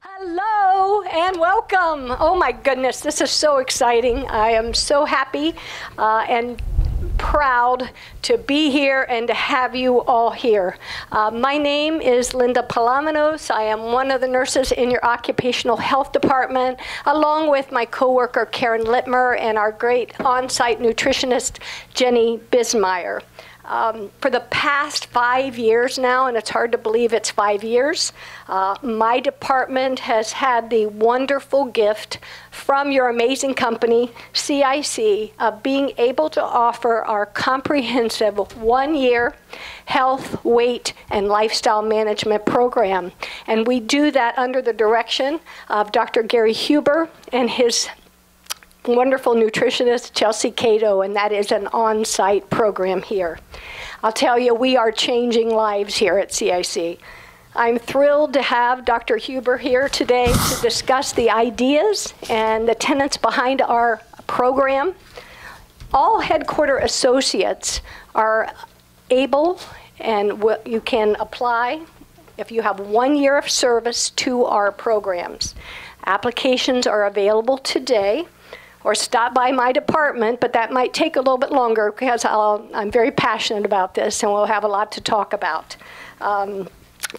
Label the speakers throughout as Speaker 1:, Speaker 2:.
Speaker 1: Hello and welcome. Oh my goodness, this is so exciting. I am so happy and proud to be here and to have you all here. My name is Linda Palaminos. I am one of the nurses in your occupational health department, along with my coworker Karen Littmer and our great on-site nutritionist Jenny Bismeyer. For the past 5 years now, and it's hard to believe it's 5 years, my department has had the wonderful gift from your amazing company, CIC, of being able to offer our comprehensive 1-year health, weight, and lifestyle management program. And we do that under the direction of Dr. Gary Huber and his wonderful nutritionist, Chelsea Cato, and that is an on-site program here. I'll tell you, we are changing lives here at CIC. I'm thrilled to have Dr. Huber here today to discuss the ideas and the tenets behind our program. All headquarter associates are able, and you can apply if you have 1 year of service to our programs. Applications are available today, or stop by my department, but that might take a little bit longer because I'm very passionate about this and we'll have a lot to talk about.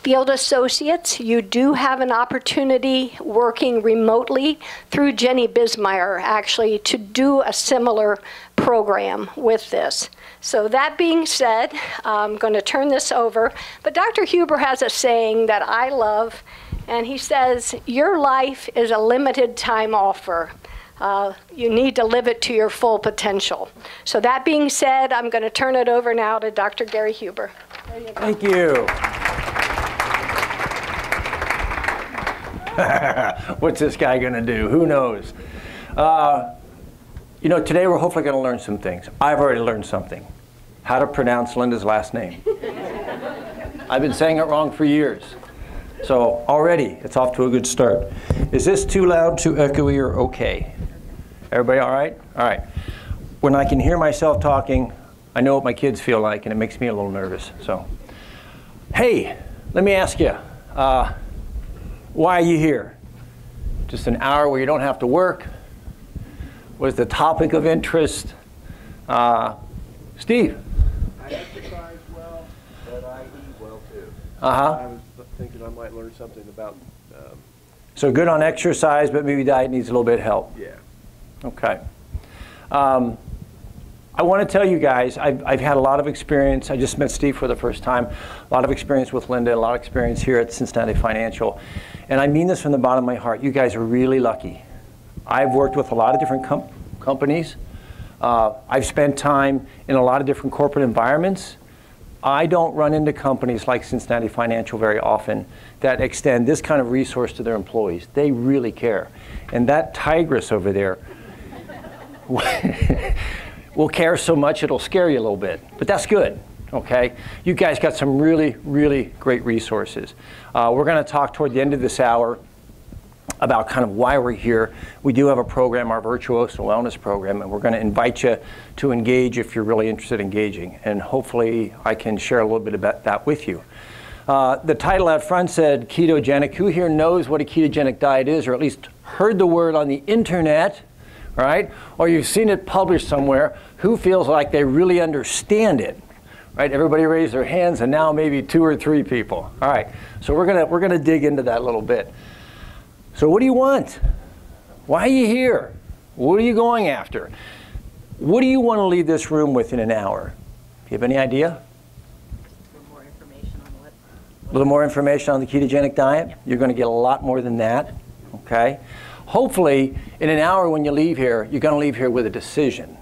Speaker 1: Field associates, you do have an opportunity working remotely through Jenny Bismeyer actually to do a similar program with this. So that being said, I'm going to turn this over, but Dr. Huber has a saying that I love, and he says, your life is a limited time offer. You need to live it to your full potential. So that being said, I'm going to turn it over now to Dr. Gary Huber. There you go.
Speaker 2: Thank you. What's this guy going to do? Who knows? You know, today we're hopefully going to learn some things. I've already learned something. How to pronounce Linda's last name. I've been saying it wrong for years. So already, it's off to a good start. Is this too loud, too echoey, or okay? Everybody all right? All right. When I can hear myself talking, I know what my kids feel like, and it makes me a little nervous. So, hey, let me ask you, why are you here? Just an hour where you don't have to work? What is the topic of interest? Steve?
Speaker 3: I exercise well, but I eat well too.
Speaker 2: Uh-huh.
Speaker 3: I was thinking I might learn something about...
Speaker 2: So good on exercise, but maybe diet needs a little bit of help.
Speaker 3: Yeah.
Speaker 2: Okay. I want to tell you guys, I've had a lot of experience. I just met Steve for the first time. A lot of experience with Linda, a lot of experience here at Cincinnati Financial. And I mean this from the bottom of my heart. You guys are really lucky. I've worked with a lot of different companies. I've spent time in a lot of different corporate environments. I don't run into companies like Cincinnati Financial very often that extend this kind of resource to their employees. They really care. And that tigress over there will care so much it'll scare you a little bit. But that's good, okay? You guys got some really, really great resources. We're going to talk toward the end of this hour about kind of why we're here. We do have a program, our Virtuoso Wellness program, and we're going to invite you to engage if you're really interested in engaging. And hopefully I can share a little bit about that with you. The title out front said Ketogenic. Who here knows what a ketogenic diet is, or at least heard the word on the internet, right? Or you've seen it published somewhere? Who feels like they really understand it? Right? Everybody raise their hands, and now maybe 2 or 3 people. All right. So we're gonna dig into that a little bit. So what do you want? Why are you here? What are you going after? What do you want to leave this room with in an hour? Do you have any idea?
Speaker 4: A little more information on what?
Speaker 2: A little more information on the ketogenic diet? Yep. You're going to get a lot more than that, okay? Hopefully, in an hour when you leave here, you're going to leave here with a decision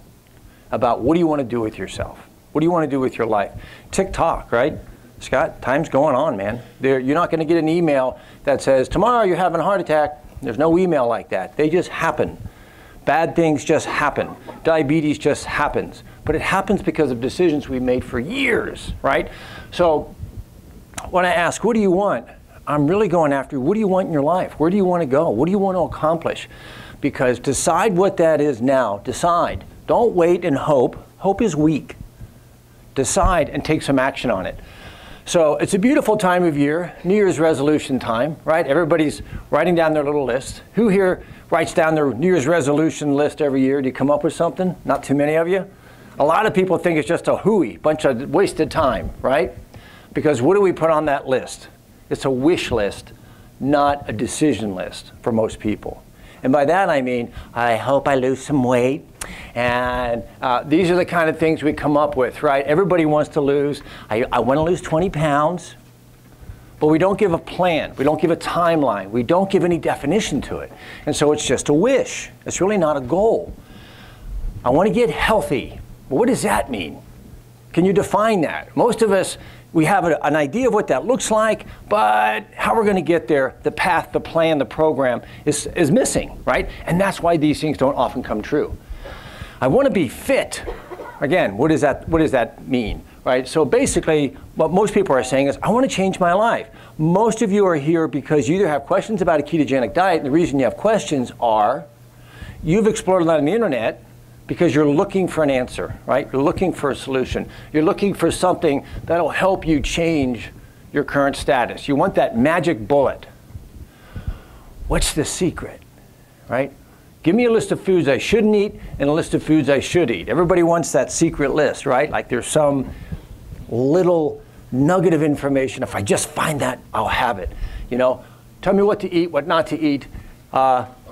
Speaker 2: about what do you want to do with yourself? What do you want to do with your life? TikTok, right? Scott, time's going on, man. You're not going to get an email that says, tomorrow you're having a heart attack. There's no email like that. They just happen. Bad things just happen. Diabetes just happens. But it happens because of decisions we made for years, right? So when I ask, what do you want? I'm really going after, what do you want in your life? Where do you want to go? What do you want to accomplish? Because decide what that is now. Decide. Don't wait and hope. Hope is weak. Decide and take some action on it. So it's a beautiful time of year, New Year's resolution time, right? Everybody's writing down their little list. Who here writes down their New Year's resolution list every year? Do you come up with something? Not too many of you. A lot of people think it's just a hooey, bunch of wasted time, right? Because what do we put on that list? It's a wish list, not a decision list for most people. And by that I mean, I hope I lose some weight. And these are the kind of things we come up with, right? Everybody wants to lose. I want to lose 20 pounds. But we don't give a plan. We don't give a timeline. We don't give any definition to it. And so it's just a wish. It's really not a goal. I want to get healthy. Well, what does that mean? Can you define that? Most of us, we have an idea of what that looks like, but how we're going to get there, the path, the plan, the program is missing, right? And that's why these things don't often come true. I want to be fit. Again, what does that mean, right? So basically, what most people are saying is, I want to change my life. Most of you are here because you either have questions about a ketogenic diet, and the reason you have questions are, you've explored it on the internet, because you're looking for an answer, right? You're looking for a solution. You're looking for something that'll help you change your current status. You want that magic bullet. What's the secret, right? Give me a list of foods I shouldn't eat and a list of foods I should eat. Everybody wants that secret list, right? Like there's some little nugget of information. If I just find that, I'll have it. You know, tell me what to eat, what not to eat.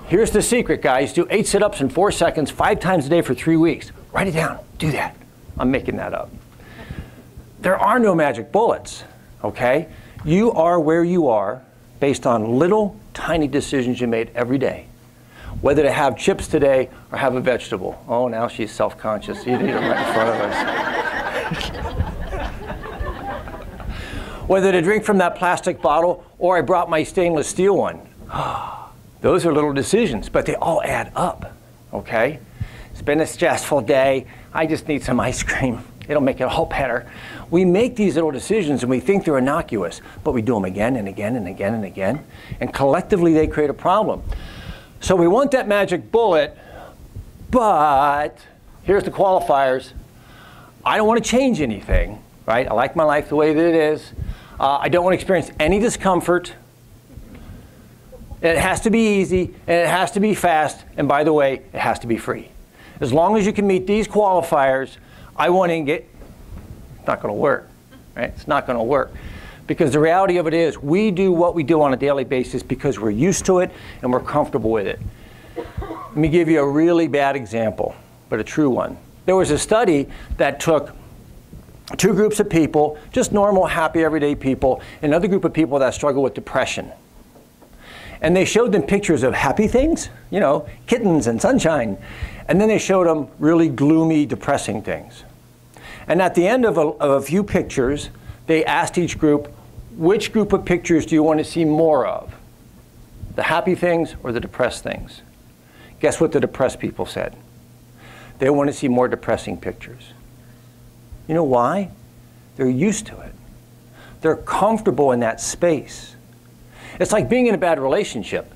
Speaker 2: Here's the secret, guys. Do 8 sit-ups in 4 seconds, 5 times a day for 3 weeks. Write it down. Do that. I'm making that up. There are no magic bullets, okay? You are where you are based on little, tiny decisions you made every day. Whether to have chips today or have a vegetable. Oh, now she's self-conscious. You did it right in front of us. Whether to drink from that plastic bottle or I brought my stainless steel one. Those are little decisions, but they all add up, okay? It's been a stressful day. I just need some ice cream. It'll make it all better. We make these little decisions and we think they're innocuous, but we do them again and again and again and again, and collectively they create a problem. So we want that magic bullet, but here's the qualifiers. I don't want to change anything, right? I like my life the way that it is. I don't want to experience any discomfort. It has to be easy, and it has to be fast, and by the way, it has to be free. As long as you can meet these qualifiers, I want to get, it's not going to work, right? It's not going to work. Because the reality of it is, we do what we do on a daily basis because we're used to it and we're comfortable with it. Let me give you a really bad example, but a true one. There was a study that took 2 groups of people, just normal, happy, everyday people, and another group of people that struggle with depression. And they showed them pictures of happy things, you know, kittens and sunshine. And then they showed them really gloomy, depressing things. And at the end of a few pictures, they asked each group, which group of pictures do you want to see more of? The happy things or the depressed things? Guess what the depressed people said? They want to see more depressing pictures. You know why? They're used to it. They're comfortable in that space. It's like being in a bad relationship.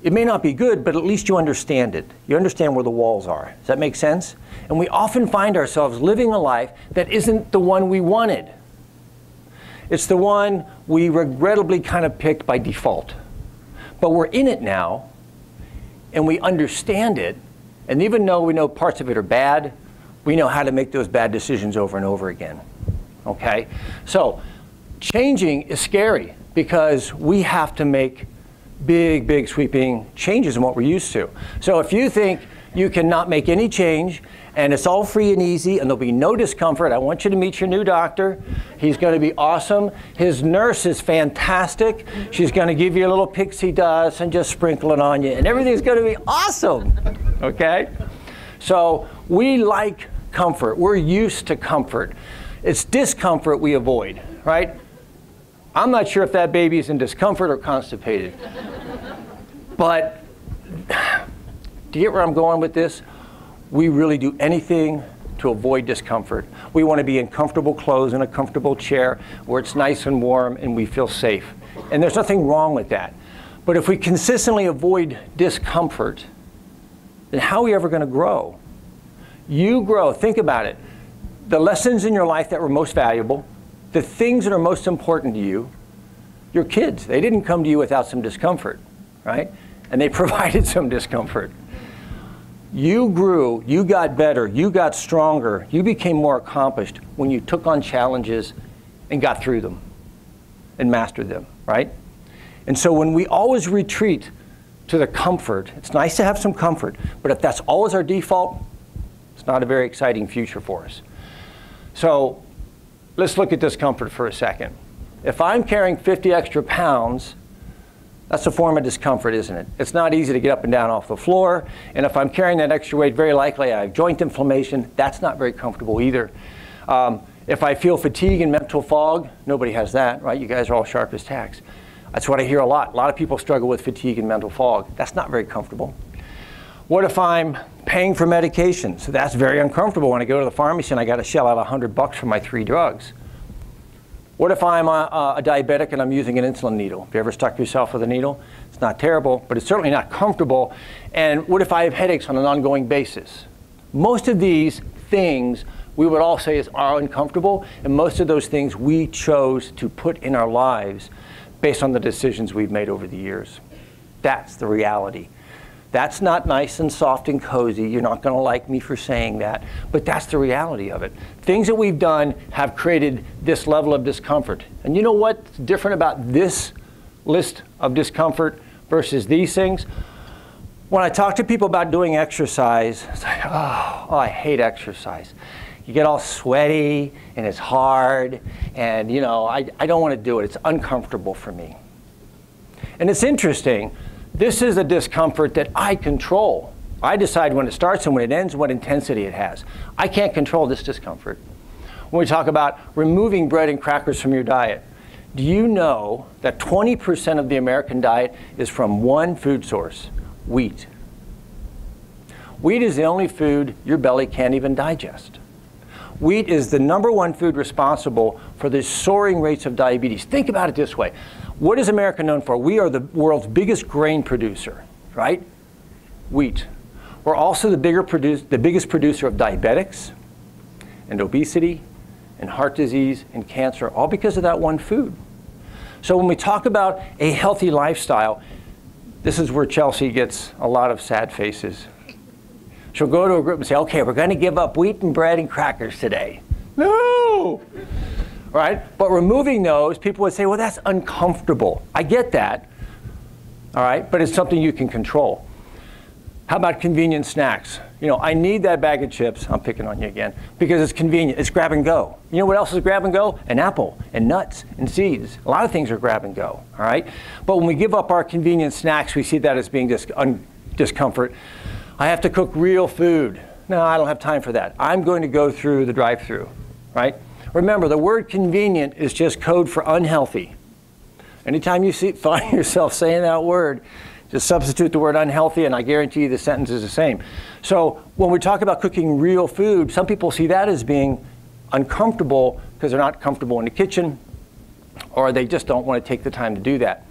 Speaker 2: It may not be good, but at least you understand it. You understand where the walls are. Does that make sense? And we often find ourselves living a life that isn't the one we wanted. It's the one we regrettably kind of picked by default. But we're in it now, and we understand it, and even though we know parts of it are bad, we know how to make those bad decisions over and over again. Okay? So, changing is scary, because we have to make big, big sweeping changes in what we're used to. So if you think you cannot make any change and it's all free and easy and there'll be no discomfort, I want you to meet your new doctor. He's going to be awesome. His nurse is fantastic. She's going to give you a little pixie dust and just sprinkle it on you, and everything's going to be awesome. Okay? So we like comfort. We're used to comfort. It's discomfort we avoid, right? I'm not sure if that baby is in discomfort or constipated. But do you get where I'm going with this? We really do anything to avoid discomfort. We want to be in comfortable clothes in a comfortable chair where it's nice and warm and we feel safe. And there's nothing wrong with that. But if we consistently avoid discomfort, then how are we ever going to grow? You grow. Think about it. The lessons in your life that were most valuable, the things that are most important to you, your kids, they didn't come to you without some discomfort, right? And they provided some discomfort. You grew, you got better, you got stronger, you became more accomplished when you took on challenges and got through them and mastered them, right? And so when we always retreat to the comfort, it's nice to have some comfort, but if that's always our default, it's not a very exciting future for us. So let's look at discomfort for a second. If I'm carrying 50 extra pounds, that's a form of discomfort, isn't it? It's not easy to get up and down off the floor. And if I'm carrying that extra weight, very likely I have joint inflammation. That's not very comfortable either. If I feel fatigue and mental fog, nobody has that, right? You guys are all sharp as tacks. That's what I hear a lot. A lot of people struggle with fatigue and mental fog. That's not very comfortable. What if I'm paying for medication? So that's very uncomfortable when I go to the pharmacy and I got to shell out $100 for my 3 drugs. What if I'm a diabetic and I'm using an insulin needle? Have you ever stuck yourself with a needle? It's not terrible, but it's certainly not comfortable. And what if I have headaches on an ongoing basis? Most of these things we would all say are uncomfortable, and most of those things we chose to put in our lives based on the decisions we've made over the years. That's the reality. That's not nice and soft and cozy. You're not going to like me for saying that, but that's the reality of it. Things that we've done have created this level of discomfort. And you know what's different about this list of discomfort versus these things? When I talk to people about doing exercise, it's like, oh, I hate exercise. You get all sweaty and it's hard, and you know, I don't want to do it. It's uncomfortable for me. And it's interesting. This is a discomfort that I control. I decide when it starts and when it ends, what intensity it has. I can't control this discomfort. When we talk about removing bread and crackers from your diet, do you know that 20% of the American diet is from one food source, wheat? Wheat is the only food your belly can't even digest. Wheat is the #1 food responsible for the soaring rates of diabetes. Think about it this way. What is America known for? We are the world's biggest grain producer, right? Wheat. We're also the biggest producer of diabetics and obesity and heart disease and cancer, all because of that one food. So when we talk about a healthy lifestyle, this is where Chelsea gets a lot of sad faces. She'll go to a group and say, okay, we're going to give up wheat and bread and crackers today. No! Right? But removing those, people would say, well, that's uncomfortable. I get that, all right? But it's something you can control. How about convenient snacks? You know, I need that bag of chips, I'm picking on you again, because it's convenient. It's grab and go. You know what else is grab and go? An apple and nuts and seeds. A lot of things are grab and go, all right? But when we give up our convenient snacks, we see that as being discomfort. I have to cook real food. No, I don't have time for that. I'm going to go through the drive-thru, right? Remember, the word convenient is just code for unhealthy. Anytime you find yourself saying that word, just substitute the word unhealthy, and I guarantee you the sentence is the same. So when we talk about cooking real food, some people see that as being uncomfortable because they're not comfortable in the kitchen, or they just don't want to take the time to do that.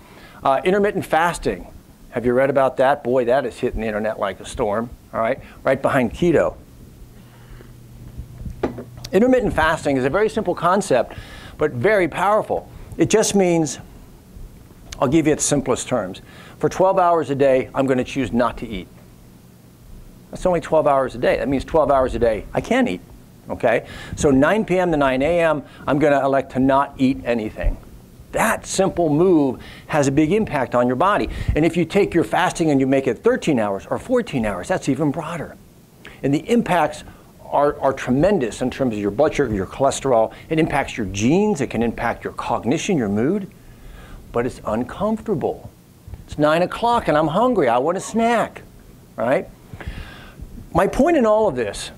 Speaker 2: Intermittent fasting. Have you read about that? Boy, that is hitting the internet like a storm, all right? Right behind keto. Intermittent fasting is a very simple concept, but very powerful. It just means, I'll give you its simplest terms. For 12 hours a day, I'm going to choose not to eat. That's only 12 hours a day. That means 12 hours a day I can't eat, okay? So 9 p.m. to 9 a.m., I'm going to elect to not eat anything. That simple move has a big impact on your body. And if you take your fasting and you make it 13 hours or 14 hours, that's even broader. And the impacts are tremendous in terms of your blood sugar, your cholesterol. It impacts your genes. It can impact your cognition, your mood. But it's uncomfortable. It's 9 o'clock and I'm hungry. I want a snack, right? My point in all of this,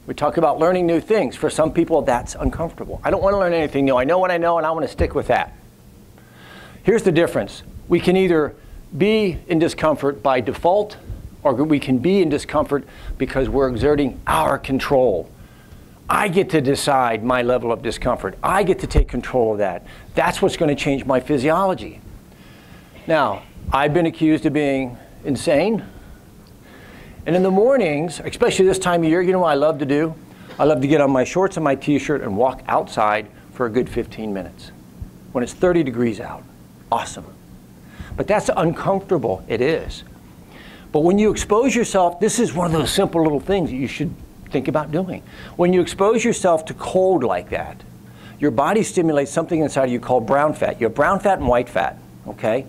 Speaker 2: we talk about learning new things. For some people, that's uncomfortable. I don't want to learn anything new. I know what I know, and I want to stick with that. Here's the difference. We can either be in discomfort by default, or we can be in discomfort because we're exerting our control. I get to decide my level of discomfort. I get to take control of that. That's what's going to change my physiology. Now, I've been accused of being insane. And in the mornings, especially this time of year, you know what I love to do? I love to get on my shorts and my t-shirt and walk outside for a good 15 minutes. When it's 30 degrees out, awesome. But that's uncomfortable, it is. But when you expose yourself, this is one of those simple little things that you should think about doing. When you expose yourself to cold like that, your body stimulates something inside of you called brown fat. You have brown fat and white fat, okay?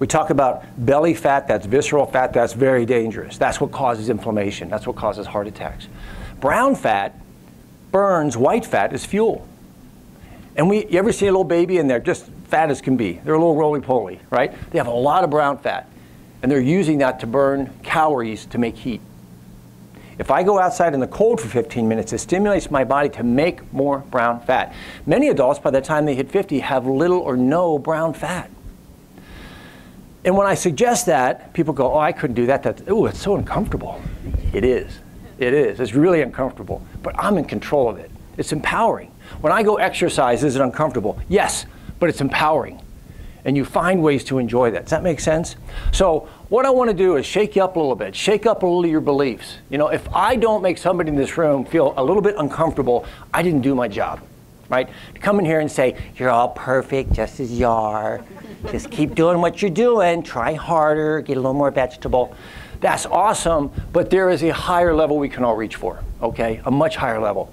Speaker 2: We talk about belly fat, that's visceral fat, that's very dangerous. That's what causes inflammation. That's what causes heart attacks. Brown fat burns white fat as fuel. And you ever see a little baby and they're just fat as can be? They're a little roly-poly, right? They have a lot of brown fat. And they're using that to burn calories to make heat. If I go outside in the cold for 15 minutes, it stimulates my body to make more brown fat. Many adults, by the time they hit 50, have little or no brown fat. And when I suggest that, people go, oh, I couldn't do that. Oh, it's so uncomfortable. It is. It is. It's really uncomfortable. But I'm in control of it. It's empowering. When I go exercise, is it uncomfortable? Yes, but it's empowering. And you find ways to enjoy that. Does that make sense? So what I want to do is shake you up a little bit. Shake up a little of your beliefs. You know, if I don't make somebody in this room feel a little bit uncomfortable, I didn't do my job, right? To come in here and say, you're all perfect just as you are. Just keep doing what you're doing. Try harder. Get a little more vegetable. That's awesome, but there is a higher level we can all reach for, okay? A much higher level.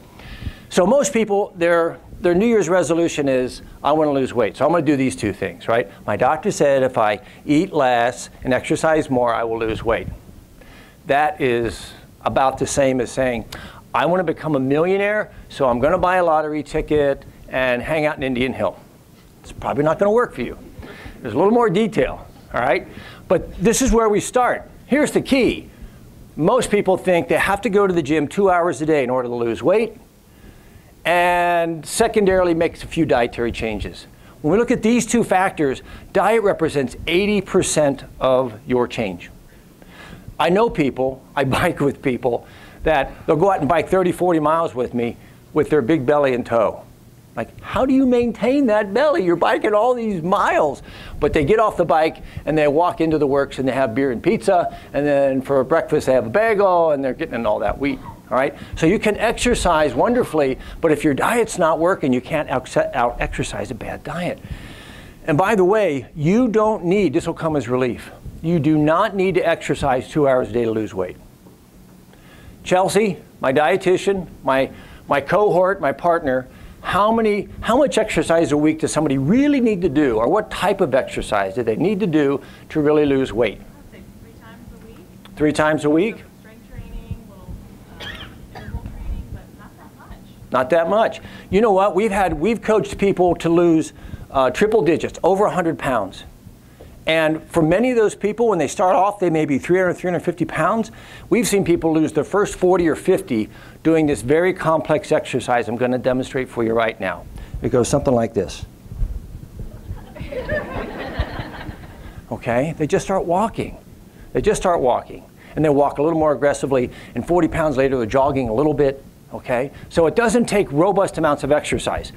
Speaker 2: So most people, their New Year's resolution is, I want to lose weight. So I'm going to do these two things, right? My doctor said if I eat less and exercise more, I will lose weight. That is about the same as saying, I want to become a millionaire, so I'm going to buy a lottery ticket and hang out in Indian Hill. It's probably not going to work for you. There's a little more detail, all right? But this is where we start. Here's the key. Most people think they have to go to the gym 2 hours a day in order to lose weight, and secondarily makes a few dietary changes. When we look at these two factors, diet represents 80% of your change. I know people, I bike with people, that they'll go out and bike 30, 40 miles with me with their big belly in tow. Like, how do you maintain that belly? You're biking all these miles. But they get off the bike and they walk into the works and they have beer and pizza, and then for breakfast they have a bagel and they're getting in all that wheat. All right? So you can exercise wonderfully, but if your diet's not working, you can't out-exercise a bad diet. And by the way, you don't need, this will come as relief, you do not need to exercise 2 hours a day to lose weight. Chelsea, my dietitian, my cohort, my partner, how much exercise a week does somebody really need to do, or what type of exercise do they need to do to really lose weight?
Speaker 4: I'd say 3 times a week.
Speaker 2: 3 times a week?
Speaker 4: Strength training, little interval training, but not that much.
Speaker 2: Not that much. You know what? We've coached people to lose triple digits, over 100 pounds. And for many of those people, when they start off, they may be 300, 350 pounds. We've seen people lose their first 40 or 50 doing this very complex exercise I'm going to demonstrate for you right now. It goes something like this. Okay? They just start walking. They just start walking. And they walk a little more aggressively, and 40 pounds later, they're jogging a little bit. Okay? So it doesn't take robust amounts of exercise.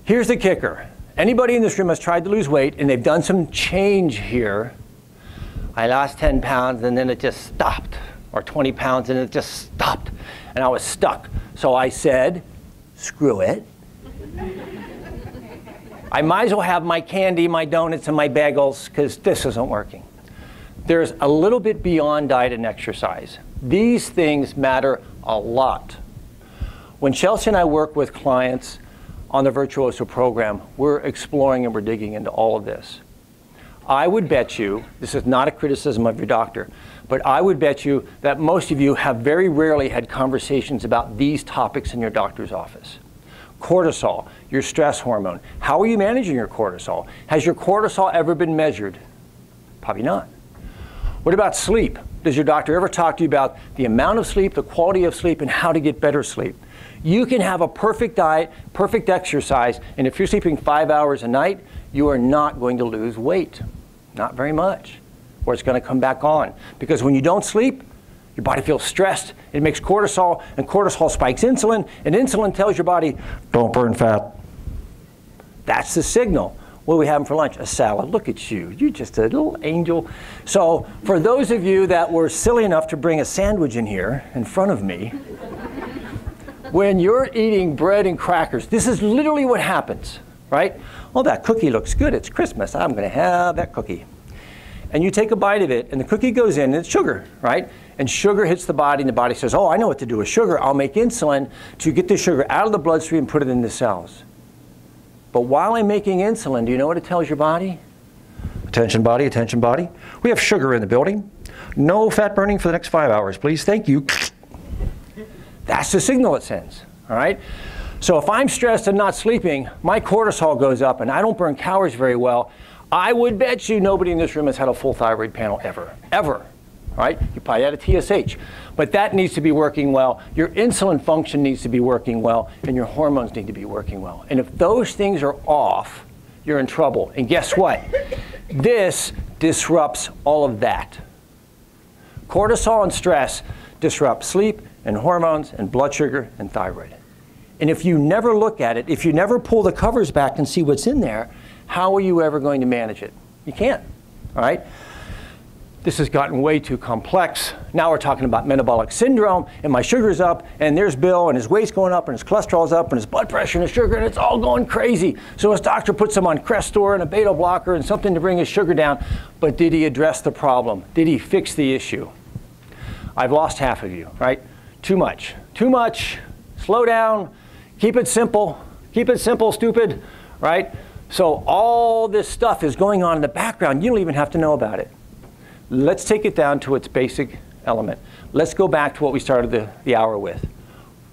Speaker 2: Here's the kicker. Anybody in this room has tried to lose weight and they've done some change here. I lost 10 pounds and then it just stopped. Or 20 pounds and it just stopped. And I was stuck. So I said, screw it. I might as well have my candy, my donuts, and my bagels because this isn't working. There's a little bit beyond diet and exercise. These things matter a lot. When Chelsea and I work with clients on the Virtuoso program, we're exploring and we're digging into all of this. I would bet you, this is not a criticism of your doctor, but I would bet you that most of you have very rarely had conversations about these topics in your doctor's office. Cortisol, your stress hormone. How are you managing your cortisol? Has your cortisol ever been measured? Probably not. What about sleep? Does your doctor ever talk to you about the amount of sleep, the quality of sleep, and how to get better sleep? You can have a perfect diet, perfect exercise, and if you're sleeping 5 hours a night, you are not going to lose weight. Not very much. Or it's going to come back on. Because when you don't sleep, your body feels stressed, it makes cortisol, and cortisol spikes insulin, and insulin tells your body, don't burn fat. That's the signal. What are we having for lunch? A salad. Look at you. You're just a little angel. So for those of you that were silly enough to bring a sandwich in here in front of me, When you're eating bread and crackers, this is literally what happens, right? Well, that cookie looks good. It's Christmas. I'm going to have that cookie. And you take a bite of it, and the cookie goes in, and it's sugar, right? And sugar hits the body, and the body says, oh, I know what to do with sugar. I'll make insulin to get the sugar out of the bloodstream and put it in the cells. But while I'm making insulin, do you know what it tells your body? Attention body, attention body. We have sugar in the building. No fat burning for the next 5 hours, please. Thank you. That's the signal it sends, all right? So if I'm stressed and not sleeping, my cortisol goes up, and I don't burn calories very well. I would bet you nobody in this room has had a full thyroid panel ever, ever, right? You probably had a TSH, but that needs to be working well. Your insulin function needs to be working well, and your hormones need to be working well. And if those things are off, you're in trouble. And guess what? This disrupts all of that. Cortisol and stress disrupt sleep and hormones and blood sugar and thyroid. And if you never look at it, if you never pull the covers back and see what's in there, how are you ever going to manage it? You can't, all right? This has gotten way too complex. Now we're talking about metabolic syndrome, and my sugar's up, and there's Bill, and his weight's going up, and his cholesterol's up, and his blood pressure and his sugar, and it's all going crazy. So his doctor puts him on Crestor and a beta blocker and something to bring his sugar down. But did he address the problem? Did he fix the issue? I've lost half of you, right? Too much. Too much. Slow down. Keep it simple. Keep it simple, stupid, right? So all this stuff is going on in the background. You don't even have to know about it. Let's take it down to its basic element. Let's go back to what we started the hour with.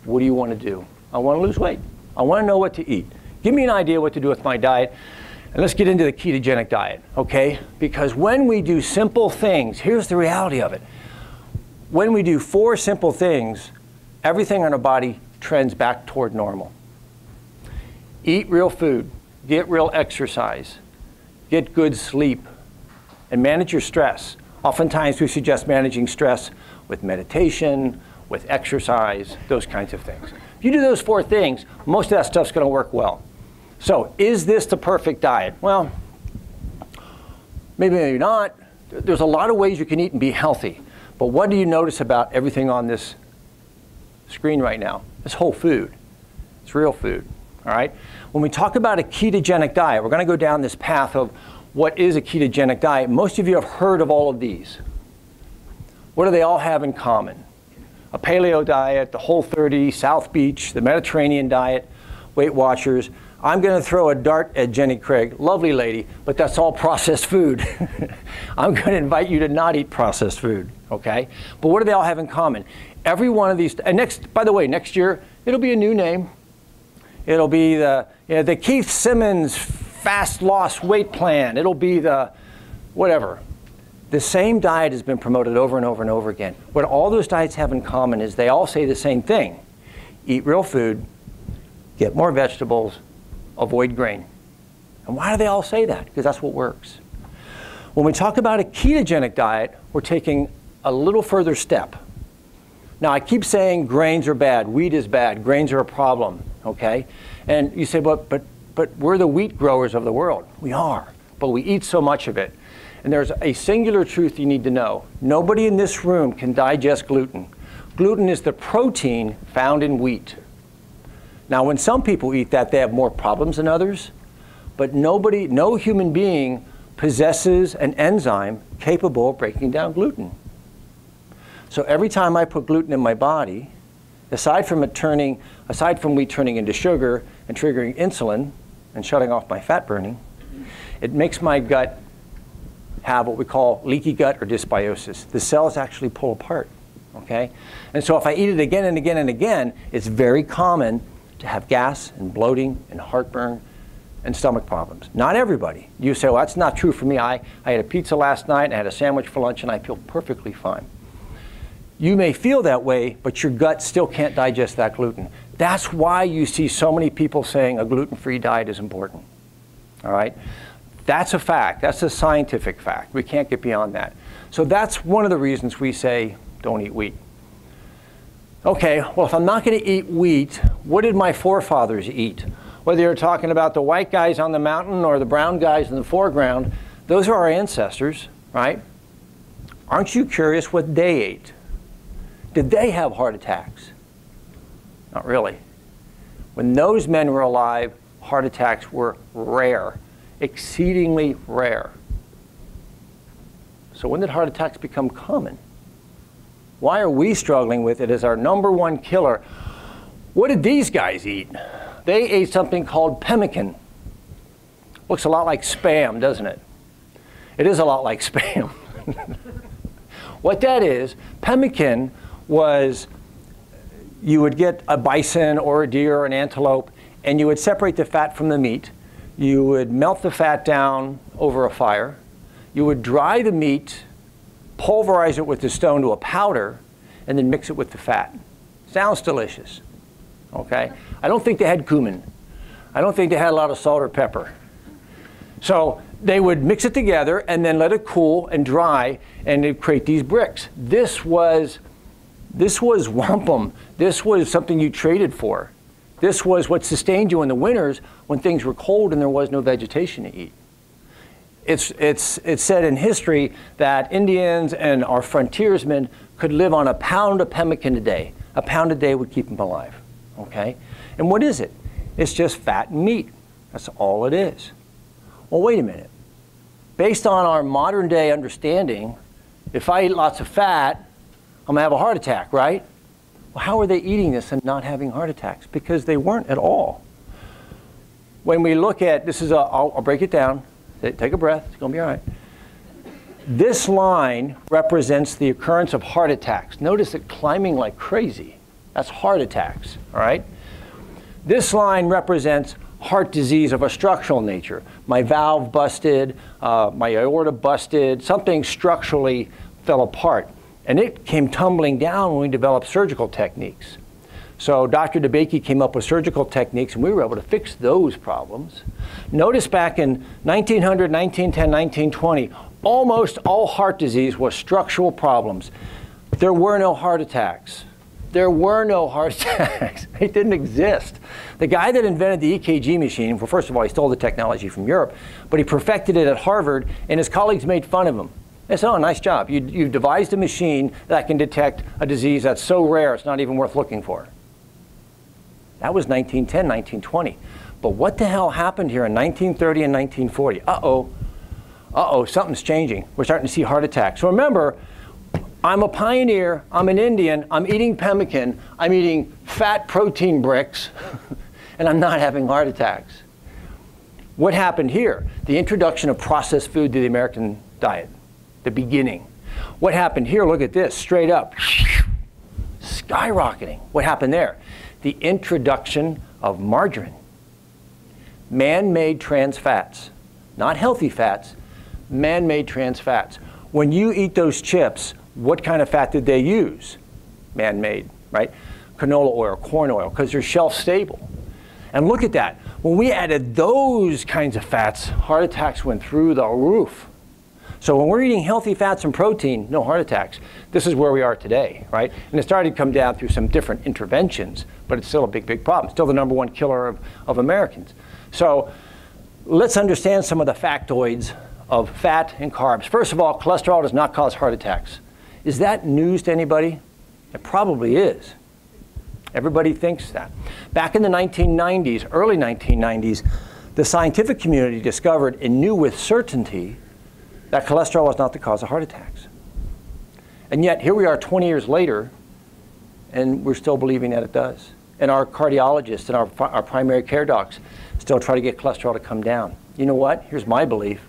Speaker 2: What do you want to do? I want to lose weight. I want to know what to eat. Give me an idea what to do with my diet. And let's get into the ketogenic diet, okay? Because when we do simple things, here's the reality of it. When we do 4 simple things, everything in our body trends back toward normal. Eat real food. Get real exercise, get good sleep, and manage your stress. Oftentimes we suggest managing stress with meditation, with exercise, those kinds of things. If you do those 4 things, most of that stuff's going to work well. So is this the perfect diet? Well, maybe not. There's a lot of ways you can eat and be healthy. But what do you notice about everything on this screen right now? It's whole food. It's real food. All right? When we talk about a ketogenic diet, we're going to go down this path of what is a ketogenic diet. Most of you have heard of all of these. What do they all have in common? A paleo diet, the Whole30, South Beach, the Mediterranean diet, Weight Watchers. I'm going to throw a dart at Jenny Craig, lovely lady, but that's all processed food. I'm going to invite you to not eat processed food, okay? But what do they all have in common? Every one of these, and by the way, next year, it'll be a new name. It'll be the Keith Simmons Fast Loss Weight Plan. It'll be the whatever. The same diet has been promoted over and over and over again. What all those diets have in common is they all say the same thing. Eat real food, get more vegetables, avoid grain. And why do they all say that? Because that's what works. When we talk about a ketogenic diet, we're taking a little further step. Now, I keep saying grains are bad, wheat is bad, grains are a problem, okay? And you say, but we're the wheat growers of the world. We are, but we eat so much of it. And there's a singular truth you need to know. Nobody in this room can digest gluten. Gluten is the protein found in wheat. Now, when some people eat that, they have more problems than others, but no human being possesses an enzyme capable of breaking down gluten. So every time I put gluten in my body, aside from wheat turning into sugar and triggering insulin and shutting off my fat burning, it makes my gut have what we call leaky gut or dysbiosis. The cells actually pull apart, okay? And so if I eat it again and again and again, it's very common to have gas and bloating and heartburn and stomach problems. Not everybody. You say, well, that's not true for me. I had a pizza last night, and I had a sandwich for lunch, and I feel perfectly fine. You may feel that way, but your gut still can't digest that gluten. That's why you see so many people saying a gluten-free diet is important, all right? That's a fact. That's a scientific fact. We can't get beyond that. So that's one of the reasons we say don't eat wheat. Okay, well, if I'm not going to eat wheat, what did my forefathers eat? Whether you're talking about the white guys on the mountain or the brown guys in the foreground, those are our ancestors, right? Aren't you curious what they ate? Did they have heart attacks? Not really. When those men were alive, heart attacks were rare, exceedingly rare. So when did heart attacks become common? Why are we struggling with it as our #1 killer? What did these guys eat? They ate something called pemmican. Looks a lot like Spam, doesn't it? It is a lot like Spam. What that is, pemmican was, you would get a bison or a deer or an antelope, and you would separate the fat from the meat. You would melt the fat down over a fire. You would dry the meat, pulverize it with the stone to a powder, and then mix it with the fat. Sounds delicious, okay? I don't think they had cumin. I don't think they had a lot of salt or pepper. So they would mix it together and then let it cool and dry, and they'd create these bricks. This was wampum. This was something you traded for. This was what sustained you in the winters when things were cold and there was no vegetation to eat. It's said in history that Indians and our frontiersmen could live on a pound of pemmican a day. A pound a day would keep them alive, okay? And what is it? It's just fat and meat. That's all it is. Well, wait a minute. Based on our modern day understanding, if I eat lots of fat, I'm gonna have a heart attack, right? Well, how are they eating this and not having heart attacks? Because they weren't at all. When we look at, I'll break it down. Take a breath, it's gonna be all right. This line represents the occurrence of heart attacks. Notice it climbing like crazy. That's heart attacks, all right? This line represents heart disease of a structural nature. My valve busted, my aorta busted, something structurally fell apart. And it came tumbling down when we developed surgical techniques. So Dr. DeBakey came up with surgical techniques, and we were able to fix those problems. Notice back in 1900, 1910, 1920, almost all heart disease was structural problems. There were no heart attacks. There were no heart attacks. They didn't exist. The guy that invented the EKG machine, well, first of all, he stole the technology from Europe, but he perfected it at Harvard, and his colleagues made fun of him. They said, oh, nice job. You've devised a machine that can detect a disease that's so rare it's not even worth looking for. That was 1910, 1920. But what the hell happened here in 1930 and 1940? Uh-oh, something's changing. We're starting to see heart attacks. So remember, I'm a pioneer, I'm an Indian, I'm eating pemmican, I'm eating fat protein bricks, and I'm not having heart attacks. What happened here? The introduction of processed food to the American diet, the beginning. What happened here? Look at this, straight up, skyrocketing. What happened there? The introduction of margarine. Man-made trans fats, not healthy fats, man-made trans fats. When you eat those chips, what kind of fat did they use? Man-made, right? Canola oil, corn oil, because they're shelf stable. And look at that. When we added those kinds of fats, heart attacks went through the roof. So when we're eating healthy fats and protein, no heart attacks. This is where we are today, right? And it started to come down through some different interventions, but it's still a big, big problem. Still the #1 killer of Americans. So let's understand some of the factoids of fat and carbs. First of all, cholesterol does not cause heart attacks. Is that news to anybody? It probably is. Everybody thinks that. Back in the 1990s, early 1990s, the scientific community discovered and knew with certainty that cholesterol was not the cause of heart attacks. And yet, here we are 20 years later, and we're still believing that it does. And our cardiologists and our primary care docs still try to get cholesterol to come down. You know what? Here's my belief.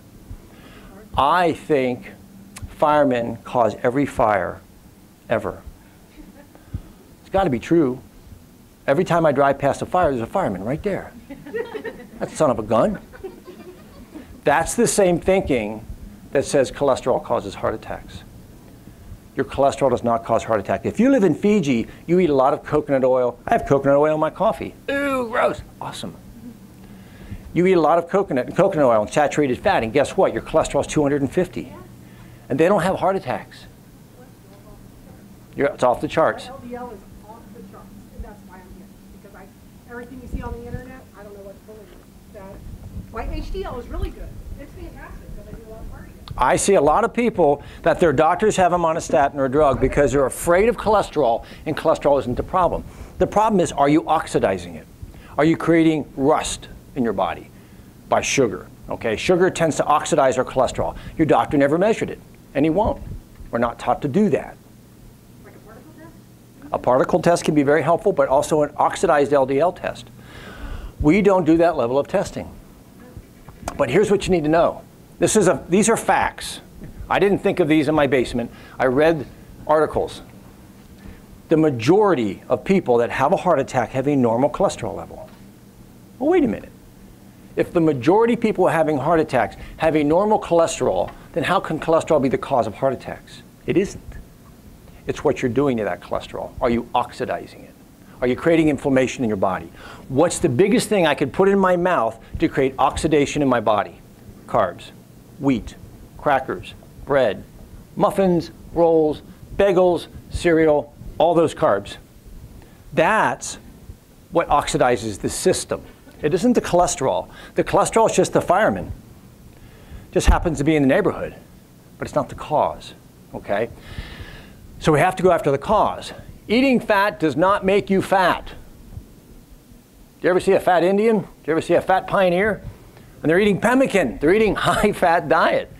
Speaker 2: I think firemen cause every fire ever. It's got to be true. Every time I drive past a fire, there's a fireman right there. That's the son of a gun. That's the same thinking that says cholesterol causes heart attacks. Your cholesterol does not cause heart attack. If you live in Fiji, you eat a lot of coconut oil. I have coconut oil in my coffee. Ooh, gross. Awesome. You eat a lot of coconut oil and saturated fat, and guess what? Your cholesterol is 250. And they don't have heart attacks. It's off the charts.
Speaker 5: My LDL is off the charts, and that's why I'm here. Because everything you see on the internet, I don't know what's going on. My HDL is really good. It's fantastic because I do a lot of cardio.
Speaker 2: I see a lot of people that their doctors have them on a statin or a drug because they're afraid of cholesterol, and cholesterol isn't the problem. The problem is, are you oxidizing it? Are you creating rust in your body by sugar? Okay, sugar tends to oxidize our cholesterol. Your doctor never measured it, and he won't. We're not taught to do that.
Speaker 5: Like a particle test?
Speaker 2: A particle test can be very helpful, but also an oxidized LDL test. We don't do that level of testing. But here's what you need to know. These are facts. I didn't think of these in my basement. I read articles. The majority of people that have a heart attack have a normal cholesterol level. Well, wait a minute. If the majority of people having heart attacks have a normal cholesterol, then how can cholesterol be the cause of heart attacks? It isn't. It's what you're doing to that cholesterol. Are you oxidizing it? Are you creating inflammation in your body? What's the biggest thing I could put in my mouth to create oxidation in my body? Carbs, wheat, crackers, bread, muffins, rolls, bagels, cereal, all those carbs. That's what oxidizes the system. It isn't the cholesterol. The cholesterol is just the fireman. Just happens to be in the neighborhood, but it's not the cause, okay? So we have to go after the cause. Eating fat does not make you fat. Do you ever see a fat Indian? Do you ever see a fat pioneer? And they're eating pemmican. They're eating high-fat diet.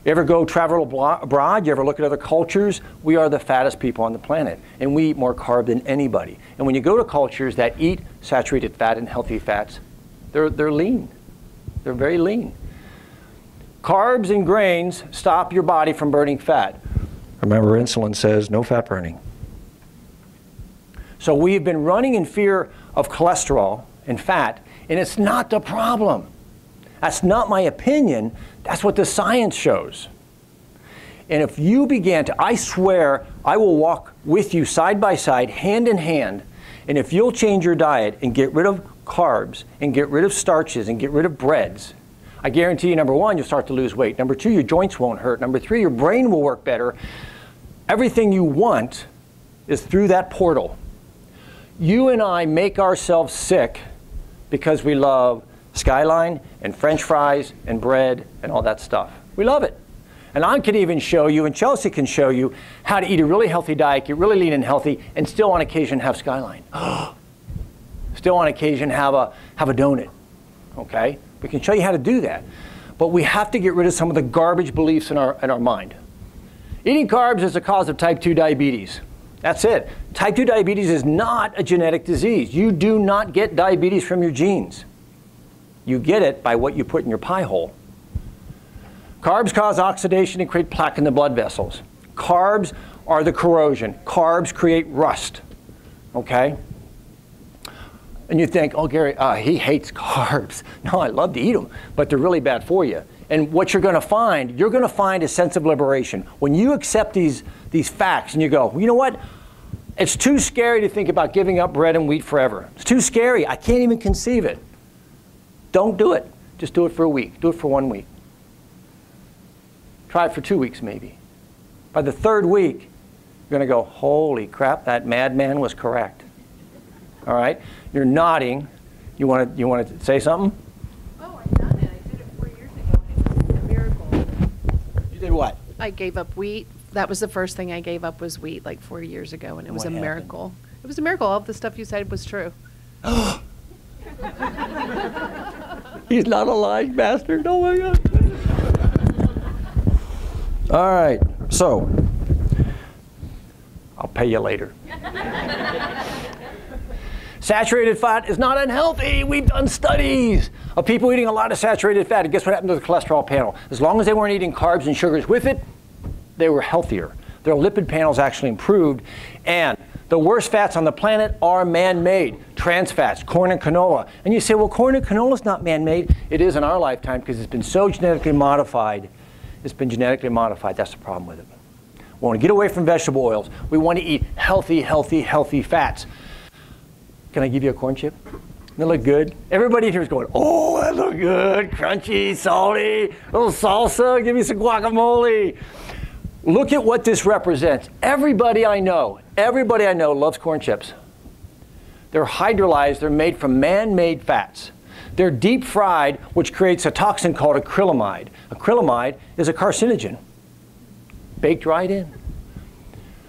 Speaker 2: You ever go travel abroad? You ever look at other cultures? We are the fattest people on the planet, and we eat more carb than anybody. And when you go to cultures that eat saturated fat and healthy fats, they're lean. They're very lean. Carbs and grains stop your body from burning fat. Remember, insulin says no fat burning. So we've been running in fear of cholesterol and fat, and it's not the problem. That's not my opinion. That's what the science shows. And if you began to, I swear, I will walk with you side by side, hand in hand, and if you'll change your diet and get rid of carbs and get rid of starches and get rid of breads, I guarantee you, number one, you'll start to lose weight. Number two, your joints won't hurt. Number three, your brain will work better. Everything you want is through that portal. You and I make ourselves sick because we love Skyline and French fries and bread and all that stuff. We love it. And I can even show you, and Chelsea can show you, how to eat a really healthy diet, get really lean and healthy, and still on occasion have Skyline. Still on occasion have a donut, okay? We can show you how to do that. But we have to get rid of some of the garbage beliefs in our mind. Eating carbs is the cause of type 2 diabetes. That's it. Type 2 diabetes is not a genetic disease. You do not get diabetes from your genes. You get it by what you put in your pie hole. Carbs cause oxidation and create plaque in the blood vessels. Carbs are the corrosion. Carbs create rust, okay? And you think, oh, Gary, he hates carbs. No, I love to eat them, but they're really bad for you. And what you're going to find a sense of liberation. When you accept these facts and you go, well, you know what? It's too scary to think about giving up bread and wheat forever. It's too scary. I can't even conceive it. Don't do it. Just do it for a week. Do it for 1 week. Try it for 2 weeks maybe. By the third week, you're going to go, holy crap, that madman was correct. All right? You're nodding. You want to say something?
Speaker 4: Oh, I've done it. I did it 4 years ago, and it was a miracle.
Speaker 2: You did what?
Speaker 4: I gave up wheat. That was the first thing I gave up was wheat like 4 years ago, and it was a miracle. It was a miracle. All of the stuff you said was true.
Speaker 2: He's not a lying bastard. Oh my God. All right. So, I'll pay you later. Saturated fat is not unhealthy. We've done studies of people eating a lot of saturated fat. And guess what happened to the cholesterol panel? As long as they weren't eating carbs and sugars with it, they were healthier. Their lipid panels actually improved. And the worst fats on the planet are man-made. Trans fats, corn and canola. And you say, well, corn and canola is not man-made. It is in our lifetime because it's been so genetically modified. It's been genetically modified. That's the problem with it. We want to get away from vegetable oils. We want to eat healthy, healthy, healthy fats. Can I give you a corn chip? They look good. Everybody here is going, oh, that look good. Crunchy, salty, a little salsa. Give me some guacamole. Look at what this represents. Everybody I know loves corn chips. They're hydrolyzed. They're made from man-made fats. They're deep fried, which creates a toxin called acrylamide. Acrylamide is a carcinogen, baked right in.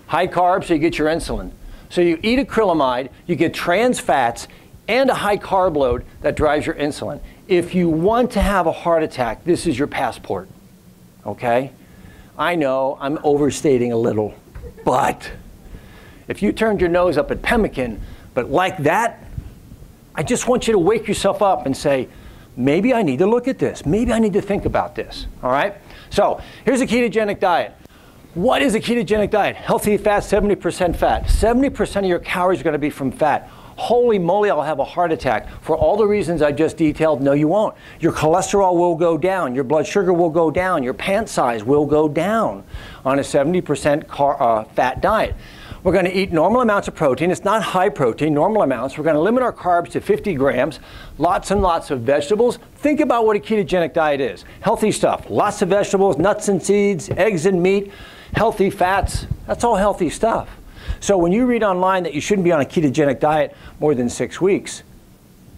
Speaker 2: High carb, so you get your insulin. So you eat acrylamide, you get trans fats, and a high carb load that drives your insulin. If you want to have a heart attack, this is your passport, okay? I know I'm overstating a little, but if you turned your nose up at Pemmican, but like that, I just want you to wake yourself up and say, maybe I need to look at this. Maybe I need to think about this, all right? So here's a ketogenic diet. What is a ketogenic diet? Healthy fat, 70% fat. 70% of your calories are going to be from fat. Holy moly, I'll have a heart attack. For all the reasons I just detailed, no, you won't. Your cholesterol will go down. Your blood sugar will go down. Your pant size will go down on a 70% fat diet. We're going to eat normal amounts of protein. It's not high protein, normal amounts. We're going to limit our carbs to 50 grams, lots and lots of vegetables. Think about what a ketogenic diet is. Healthy stuff, lots of vegetables, nuts and seeds, eggs and meat, healthy fats. That's all healthy stuff. So when you read online that you shouldn't be on a ketogenic diet more than 6 weeks,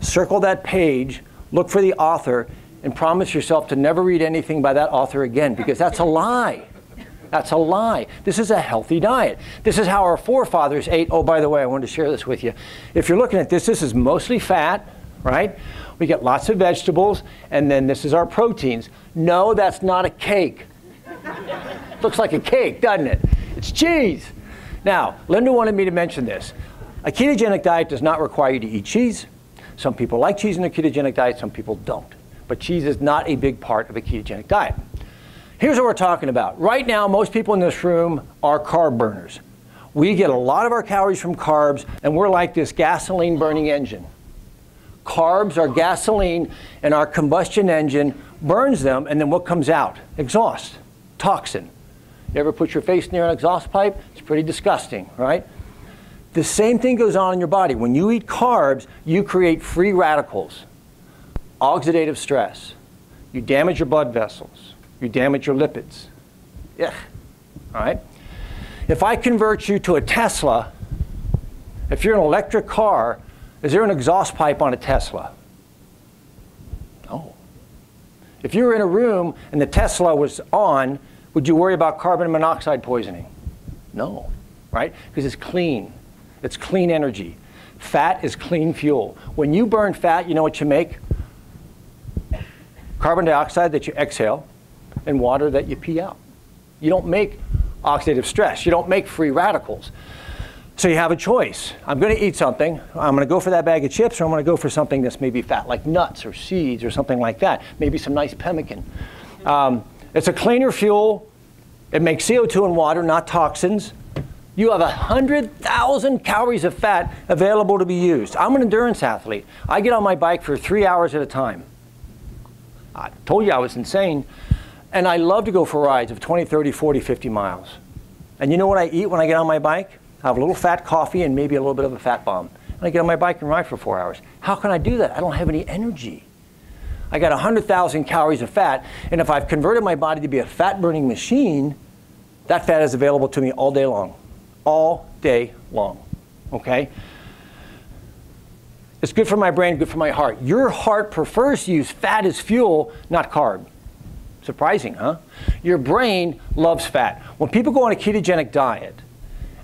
Speaker 2: circle that page, look for the author, and promise yourself to never read anything by that author again, because that's a lie. That's a lie. This is a healthy diet. This is how our forefathers ate. Oh, by the way, I wanted to share this with you. If you're looking at this, this is mostly fat, right? We get lots of vegetables, and then this is our proteins. No, that's not a cake. Looks like a cake, doesn't it? It's cheese. Now, Linda wanted me to mention this. A ketogenic diet does not require you to eat cheese. Some people like cheese in a ketogenic diet, some people don't. But cheese is not a big part of a ketogenic diet. Here's what we're talking about. Right now, most people in this room are carb burners. We get a lot of our calories from carbs, and we're like this gasoline-burning engine. Carbs are gasoline, and our combustion engine burns them, and then what comes out? Exhaust, toxin. You ever put your face near an exhaust pipe? It's pretty disgusting, right? The same thing goes on in your body. When you eat carbs, you create free radicals, oxidative stress. You damage your blood vessels. You damage your lipids. Yeah. All right? If I convert you to a Tesla, if you're an electric car, is there an exhaust pipe on a Tesla? No. If you were in a room and the Tesla was on, would you worry about carbon monoxide poisoning? No, right? Because it's clean. It's clean energy. Fat is clean fuel. When you burn fat, you know what you make? Carbon dioxide that you exhale and water that you pee out. You don't make oxidative stress. You don't make free radicals. So you have a choice. I'm going to eat something. I'm going to go for that bag of chips, or I'm going to go for something that's maybe fat, like nuts or seeds or something like that. Maybe some nice pemmican. It's a cleaner fuel. It makes CO2 and water, not toxins. You have 100,000 calories of fat available to be used. I'm an endurance athlete. I get on my bike for 3 hours at a time. I told you I was insane. And I love to go for rides of 20, 30, 40, 50 miles. And you know what I eat when I get on my bike? I have a little fat coffee and maybe a little bit of a fat bomb. And I get on my bike and ride for 4 hours. How can I do that? I don't have any energy. I got 100,000 calories of fat, and if I've converted my body to be a fat-burning machine, that fat is available to me all day long. All day long, okay? It's good for my brain, good for my heart. Your heart prefers to use fat as fuel, not carb. Surprising, huh? Your brain loves fat. When people go on a ketogenic diet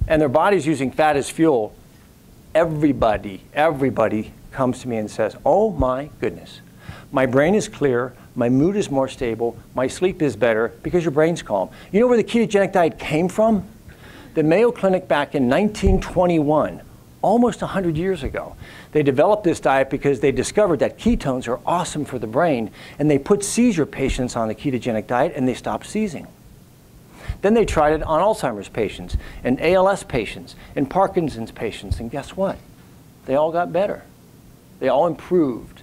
Speaker 2: and their body's using fat as fuel, everybody comes to me and says, oh my goodness, my brain is clear, my mood is more stable, my sleep is better because your brain's calm. You know where the ketogenic diet came from? The Mayo Clinic back in 1921, almost 100 years ago. They developed this diet because they discovered that ketones are awesome for the brain, and they put seizure patients on the ketogenic diet and they stopped seizing. Then they tried it on Alzheimer's patients, and ALS patients, and Parkinson's patients, and guess what? They all got better. They all improved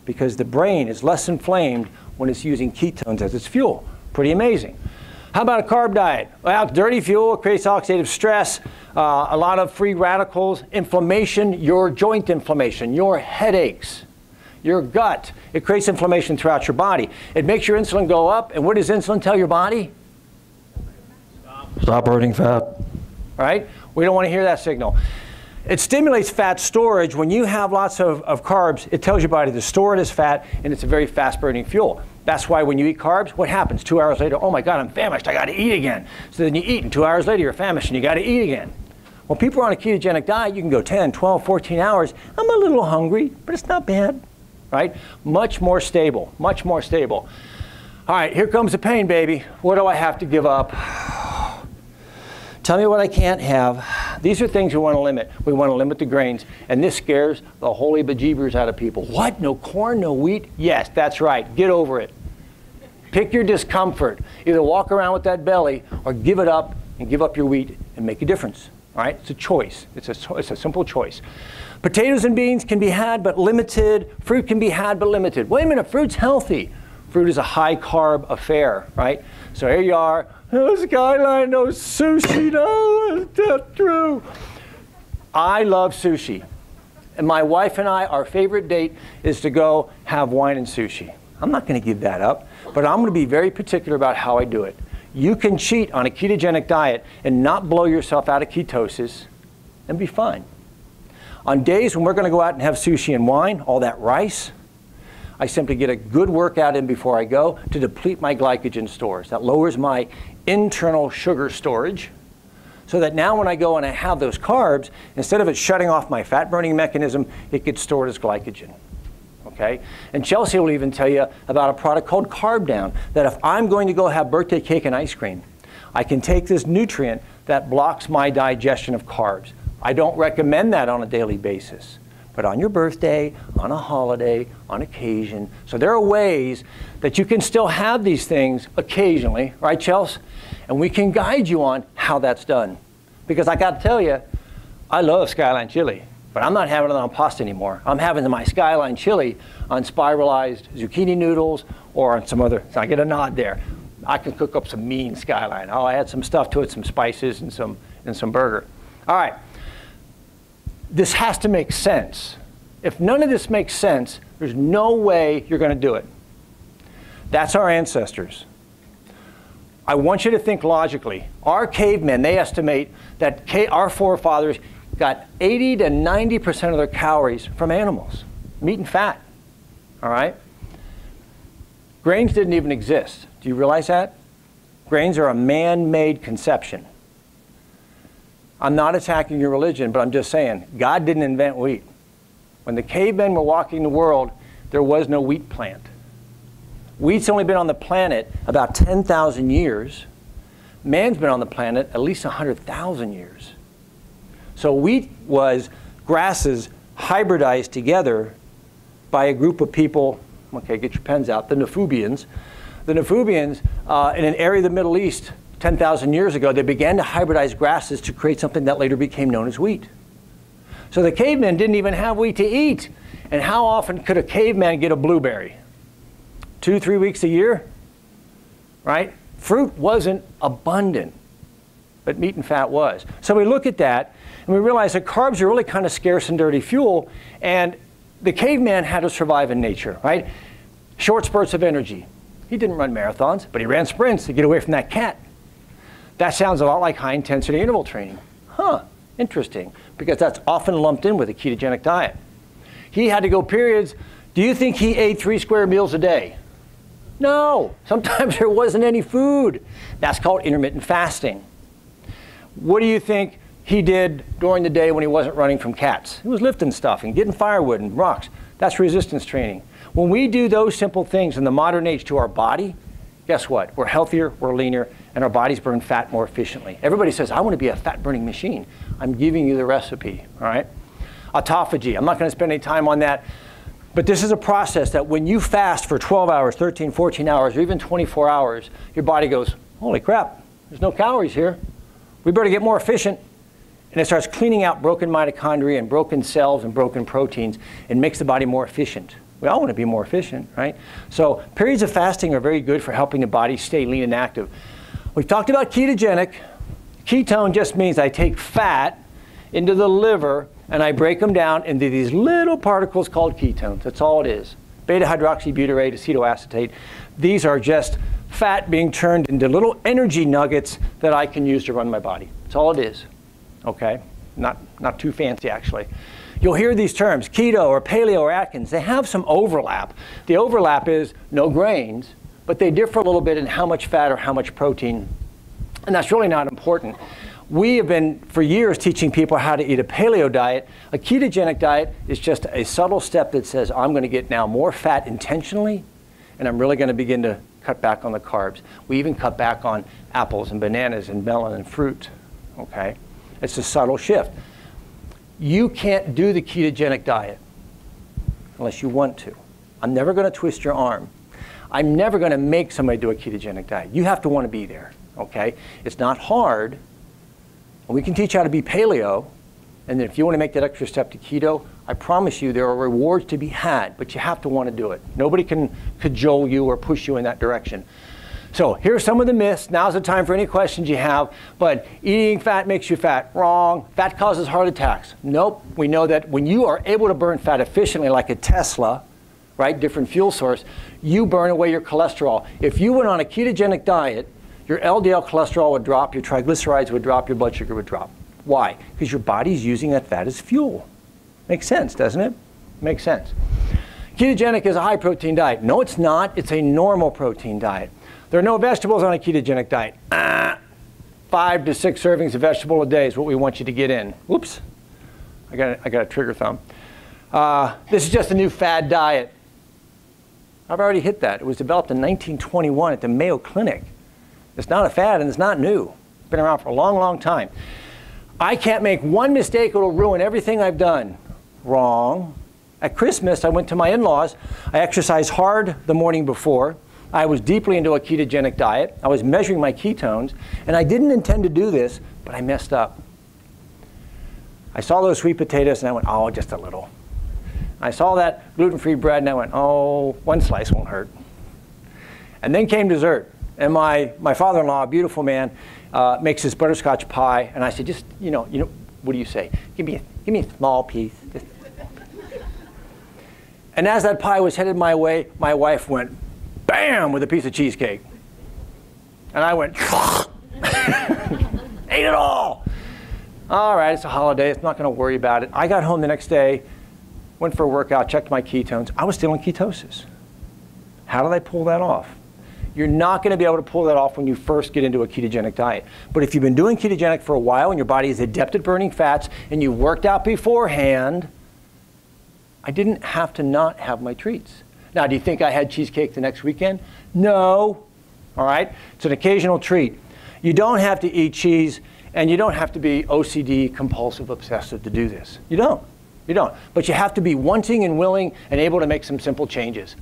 Speaker 2: because the brain is less inflamed when it's using ketones as its fuel. Pretty amazing. How about a carb diet? Well, dirty fuel, it creates oxidative stress, a lot of free radicals, inflammation, your joint inflammation, your headaches, your gut. It creates inflammation throughout your body. It makes your insulin go up, and what does insulin tell your body? Stop burning fat, right? We don't want to hear that signal. It stimulates fat storage. When you have lots of carbs, it tells your body to store it as fat, and it's a very fast-burning fuel. That's why when you eat carbs, what happens? 2 hours later, oh my God, I'm famished, I got to eat again. So then you eat, and 2 hours later you're famished and you got to eat again. When people are on a ketogenic diet, you can go 10, 12, 14 hours. I'm a little hungry, but it's not bad, right? Much more stable, much more stable. All right, here comes the pain, baby. What do I have to give up? Tell me what I can't have. These are things we want to limit. We want to limit the grains, and this scares the holy bejeebers out of people. What? No corn, no wheat? Yes, that's right. Get over it. Pick your discomfort. Either walk around with that belly or give it up and give up your wheat and make a difference. All right? It's a choice. It's a simple choice. Potatoes and beans can be had but limited. Fruit can be had but limited. Wait a minute, fruit's healthy. Fruit is a high-carb affair, right? So here you are. Oh, Skyline, no sushi, no, is that true? I love sushi. And my wife and I, our favorite date is to go have wine and sushi. I'm not going to give that up, but I'm going to be very particular about how I do it. You can cheat on a ketogenic diet and not blow yourself out of ketosis and be fine. On days when we're going to go out and have sushi and wine, all that rice, I simply get a good workout in before I go to deplete my glycogen stores. That lowers my internal sugar storage so that now when I go and I have those carbs, instead of it shutting off my fat burning mechanism, it gets stored as glycogen. Okay? And Chelsea will even tell you about a product called Carb Down, that if I'm going to go have birthday cake and ice cream, I can take this nutrient that blocks my digestion of carbs. I don't recommend that on a daily basis, but on your birthday, on a holiday, on occasion. So there are ways that you can still have these things occasionally, right, Chelsea? And we can guide you on how that's done. Because I got to tell you, I love Skyline chili. But I'm not having it on pasta anymore. I'm having my Skyline chili on spiralized zucchini noodles or on some other, so I get a nod there. I can cook up some mean Skyline. I'll add some stuff to it, some spices and some burger. All right. This has to make sense. If none of this makes sense, there's no way you're going to do it. That's our ancestors. I want you to think logically. Our cavemen, they estimate that our forefathers got 80 to 90% of their calories from animals, meat and fat, all right? Grains didn't even exist. Do you realize that? Grains are a man-made conception. I'm not attacking your religion, but I'm just saying, God didn't invent wheat. When the cavemen were walking the world, there was no wheat plant. Wheat's only been on the planet about 10,000 years. Man's been on the planet at least 100,000 years. So wheat was grasses hybridized together by a group of people, okay, get your pens out, the Nephubians. The Nephubians, in an area of the Middle East 10,000 years ago, they began to hybridize grasses to create something that later became known as wheat. So the cavemen didn't even have wheat to eat. And how often could a caveman get a blueberry? 2-3 weeks a year, right? Fruit wasn't abundant, but meat and fat was. So we look at that, and we realize that carbs are really kind of scarce and dirty fuel, and the caveman had to survive in nature, right? Short spurts of energy. He didn't run marathons, but he ran sprints to get away from that cat. That sounds a lot like high-intensity interval training. Huh, interesting, because that's often lumped in with a ketogenic diet. He had to go periods. Do you think he ate 3 square meals a day? No, sometimes there wasn't any food. That's called intermittent fasting. What do you think he did during the day when he wasn't running from cats? He was lifting stuff and getting firewood and rocks. That's resistance training. When we do those simple things in the modern age to our body, guess what? We're healthier, we're leaner, and our bodies burn fat more efficiently. Everybody says, I want to be a fat-burning machine. I'm giving you the recipe, all right? Autophagy, I'm not going to spend any time on that. But this is a process that when you fast for 12 hours, 13, 14 hours, or even 24 hours, your body goes, holy crap, there's no calories here. We better get more efficient. And it starts cleaning out broken mitochondria and broken cells and broken proteins and makes the body more efficient. We all want to be more efficient, right? So periods of fasting are very good for helping the body stay lean and active. We've talked about ketogenic. Ketone just means I take fat into the liver and I break them down into these little particles called ketones. That's all it is. Beta-hydroxybutyrate, acetoacetate. These are just fat being turned into little energy nuggets that I can use to run my body. That's all it is. Okay? Not too fancy, actually. You'll hear these terms, keto or paleo or Atkins. They have some overlap. The overlap is no grains, but they differ a little bit in how much fat or how much protein. And that's really not important. we have been, for years, teaching people how to eat a paleo diet. A ketogenic diet is just a subtle step that says, I'm going to get now more fat intentionally, and I'm really going to begin to cut back on the carbs. We even cut back on apples and bananas and melon and fruit, okay? It's a subtle shift. You can't do the ketogenic diet unless you want to. I'm never going to twist your arm. I'm never going to make somebody do a ketogenic diet. You have to want to be there, okay? It's not hard. We can teach how to be paleo, and then if you want to make that extra step to keto, I promise you there are rewards to be had, but you have to want to do it. Nobody can cajole you or push you in that direction. So here's some of the myths. Now's the time for any questions you have. But eating fat makes you fat. Wrong. Fat causes heart attacks. Nope. We know that when you are able to burn fat efficiently like a Tesla, right, different fuel source, you burn away your cholesterol. If you went on a ketogenic diet, your LDL cholesterol would drop, your triglycerides would drop, your blood sugar would drop. Why? Because your body's using that fat as fuel. Makes sense, doesn't it? Makes sense. Ketogenic is a high protein diet. No, it's not. It's a normal protein diet. There are no vegetables on a ketogenic diet. 5 to 6 servings of vegetable a day is what we want you to get in. Whoops. I got a trigger thumb. This is just a new fad diet. I've already hit that. It was developed in 1921 at the Mayo Clinic. It's not a fad and it's not new. It's been around for a long, long time. I can't make one mistake, it'll ruin everything I've done. Wrong. At Christmas, I went to my in-laws. I exercised hard the morning before. I was deeply into a ketogenic diet. I was measuring my ketones, and I didn't intend to do this, but I messed up. I saw those sweet potatoes, and I went, oh, just a little. I saw that gluten-free bread, and I went, oh, 1 slice won't hurt. And then came dessert. And my father-in-law, a beautiful man, makes this butterscotch pie, and I said, just, you know, what do you say? Give me a small piece. And as that pie was headed my way, my wife went, bam, with a piece of cheesecake. And I went, ate it all. All right, it's a holiday, it's not going to worry about it. I got home the next day, went for a workout, checked my ketones. I was still in ketosis. How did I pull that off? You're not going to be able to pull that off when you first get into a ketogenic diet. But if you've been doing ketogenic for a while and your body is adept at burning fats and you worked out beforehand, I didn't have to not have my treats. Now, do you think I had cheesecake the next weekend? No. All right? It's an occasional treat. You don't have to eat cheese, and you don't have to be OCD, compulsive, obsessive to do this. You don't. You don't. But you have to be wanting and willing and able to make some simple changes.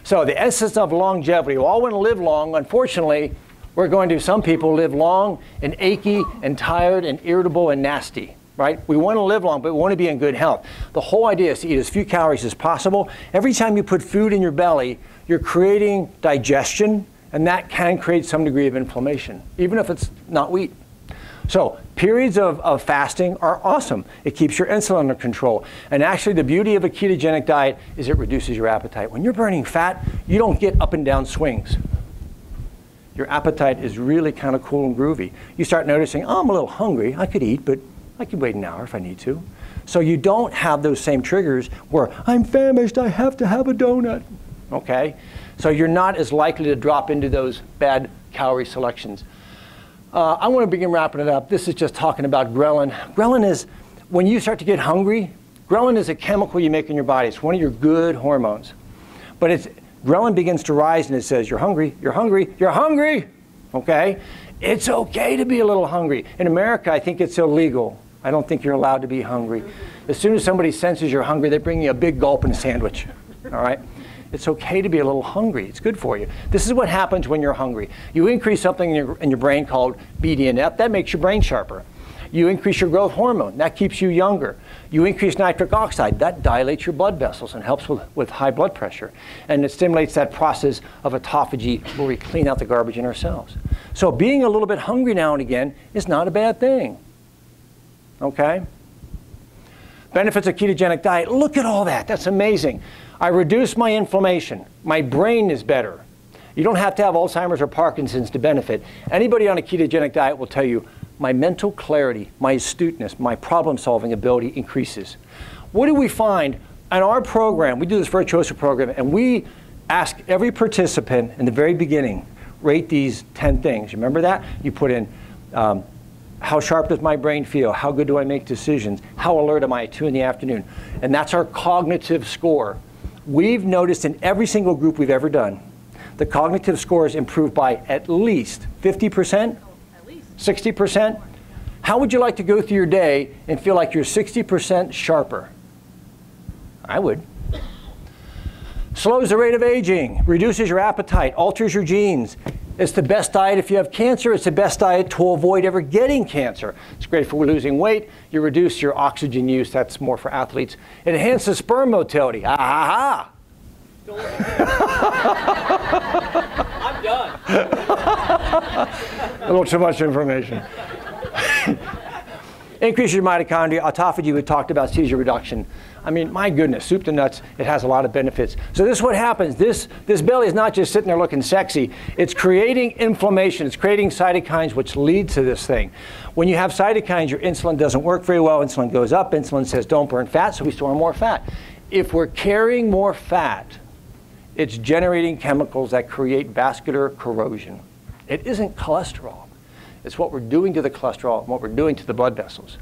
Speaker 2: So the essence of longevity, we all want to live long. Unfortunately, we're going to, some people live long and achy and tired and irritable and nasty, right? We want to live long, but we want to be in good health. The whole idea is to eat as few calories as possible. Every time you put food in your belly, you're creating digestion, and that can create some degree of inflammation, even if it's not wheat. So periods of fasting are awesome. It keeps your insulin under control. And actually the beauty of a ketogenic diet is it reduces your appetite. When you're burning fat, you don't get up and down swings. Your appetite is really kind of cool and groovy. You start noticing, oh, I'm a little hungry. I could eat, but I could wait an hour if I need to. So you don't have those same triggers where I'm famished, I have to have a donut. Okay? So you're not as likely to drop into those bad calorie selections. I want to begin wrapping it up. This is just talking about ghrelin. Ghrelin is, when you start to get hungry, ghrelin is a chemical you make in your body. It's one of your good hormones. But ghrelin begins to rise and it says, you're hungry, you're hungry, you're hungry. Okay? It's okay to be a little hungry. In America, I think it's illegal. I don't think you're allowed to be hungry. As soon as somebody senses you're hungry, they bring you a big gulp and a sandwich. All right? It's okay to be a little hungry. It's good for you. This is what happens when you're hungry. You increase something in your brain called BDNF. That makes your brain sharper. You increase your growth hormone. That keeps you younger. You increase nitric oxide. That dilates your blood vessels and helps with high blood pressure. And it stimulates that process of autophagy where we clean out the garbage in our cells. So being a little bit hungry now and again is not a bad thing. Okay? Benefits of ketogenic diet. Look at all that. That's amazing. I reduce my inflammation. My brain is better. You don't have to have Alzheimer's or Parkinson's to benefit. Anybody on a ketogenic diet will tell you, my mental clarity, my astuteness, my problem-solving ability increases. What do we find in our program? We do this virtuoso program, and we ask every participant in the very beginning, rate these 10 things. You remember that? You put in how How sharp does my brain feel? How good do I make decisions? How alert am I at 2 in the afternoon? And that's our cognitive score. We've noticed in every single group we've ever done, the cognitive scores improve by at least 50%, 60%. How would you like to go through your day and feel like you're 60% sharper? I would. Slows the rate of aging, reduces your appetite, alters your genes. It's the best diet if you have cancer. It's the best diet to avoid ever getting cancer. It's great for losing weight. You reduce your oxygen use. That's more for athletes. It enhances sperm motility. Ah ha
Speaker 6: I'm done.
Speaker 2: ha! A little too much information. Increase your mitochondria, autophagy. We talked about seizure reduction. I mean, my goodness, soup to nuts, it has a lot of benefits. So this is what happens. This belly is not just sitting there looking sexy. It's creating inflammation. It's creating cytokines, which lead to this thing. When you have cytokines, your insulin doesn't work very well. Insulin goes up. Insulin says don't burn fat, so we store more fat. If we're carrying more fat, it's generating chemicals that create vascular corrosion. It isn't cholesterol. It's what we're doing to the cholesterol and what we're doing to the blood vessels.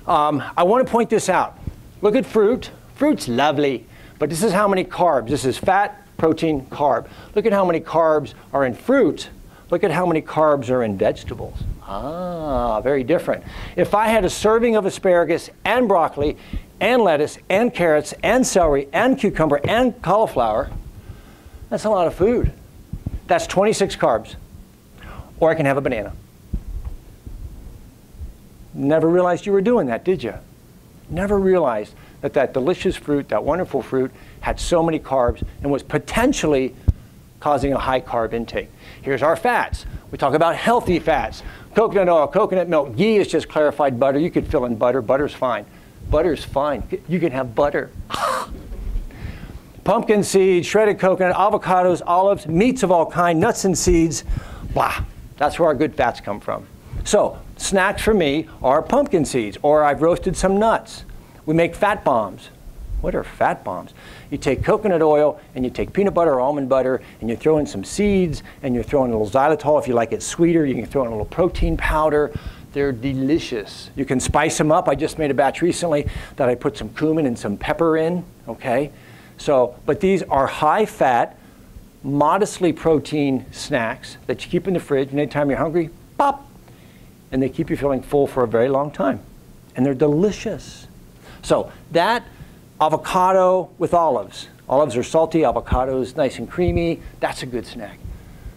Speaker 2: I want to point this out. Look at fruit. Fruit's lovely, but this is how many carbs. This is fat, protein, carb. Look at how many carbs are in fruit. Look at how many carbs are in vegetables. Ah, very different. If I had a serving of asparagus and broccoli and lettuce and carrots and celery and cucumber and cauliflower, that's a lot of food. That's 26 carbs. Or I can have a banana. Never realized you were doing that, did you? Never realized that that delicious fruit, that wonderful fruit, had so many carbs and was potentially causing a high carb intake. Here's our fats. We talk about healthy fats. Coconut oil, coconut milk, ghee is just clarified butter. You could fill in butter. Butter's fine. Butter's fine. You can have butter. Pumpkin seeds, shredded coconut, avocados, olives, meats of all kinds, nuts and seeds, blah. That's where our good fats come from. So snacks for me are pumpkin seeds, or I've roasted some nuts. We make fat bombs. What are fat bombs? You take coconut oil and you take peanut butter or almond butter and you throw in some seeds and you throw in a little xylitol if you like it sweeter. You can throw in a little protein powder. They're delicious. You can spice them up. I just made a batch recently that I put some cumin and some pepper in, okay? So, but these are high fat, modestly protein snacks that you keep in the fridge, and anytime you're hungry, pop, and they keep you feeling full for a very long time. And they're delicious. So that avocado with olives. Olives are salty, avocados nice and creamy. That's a good snack.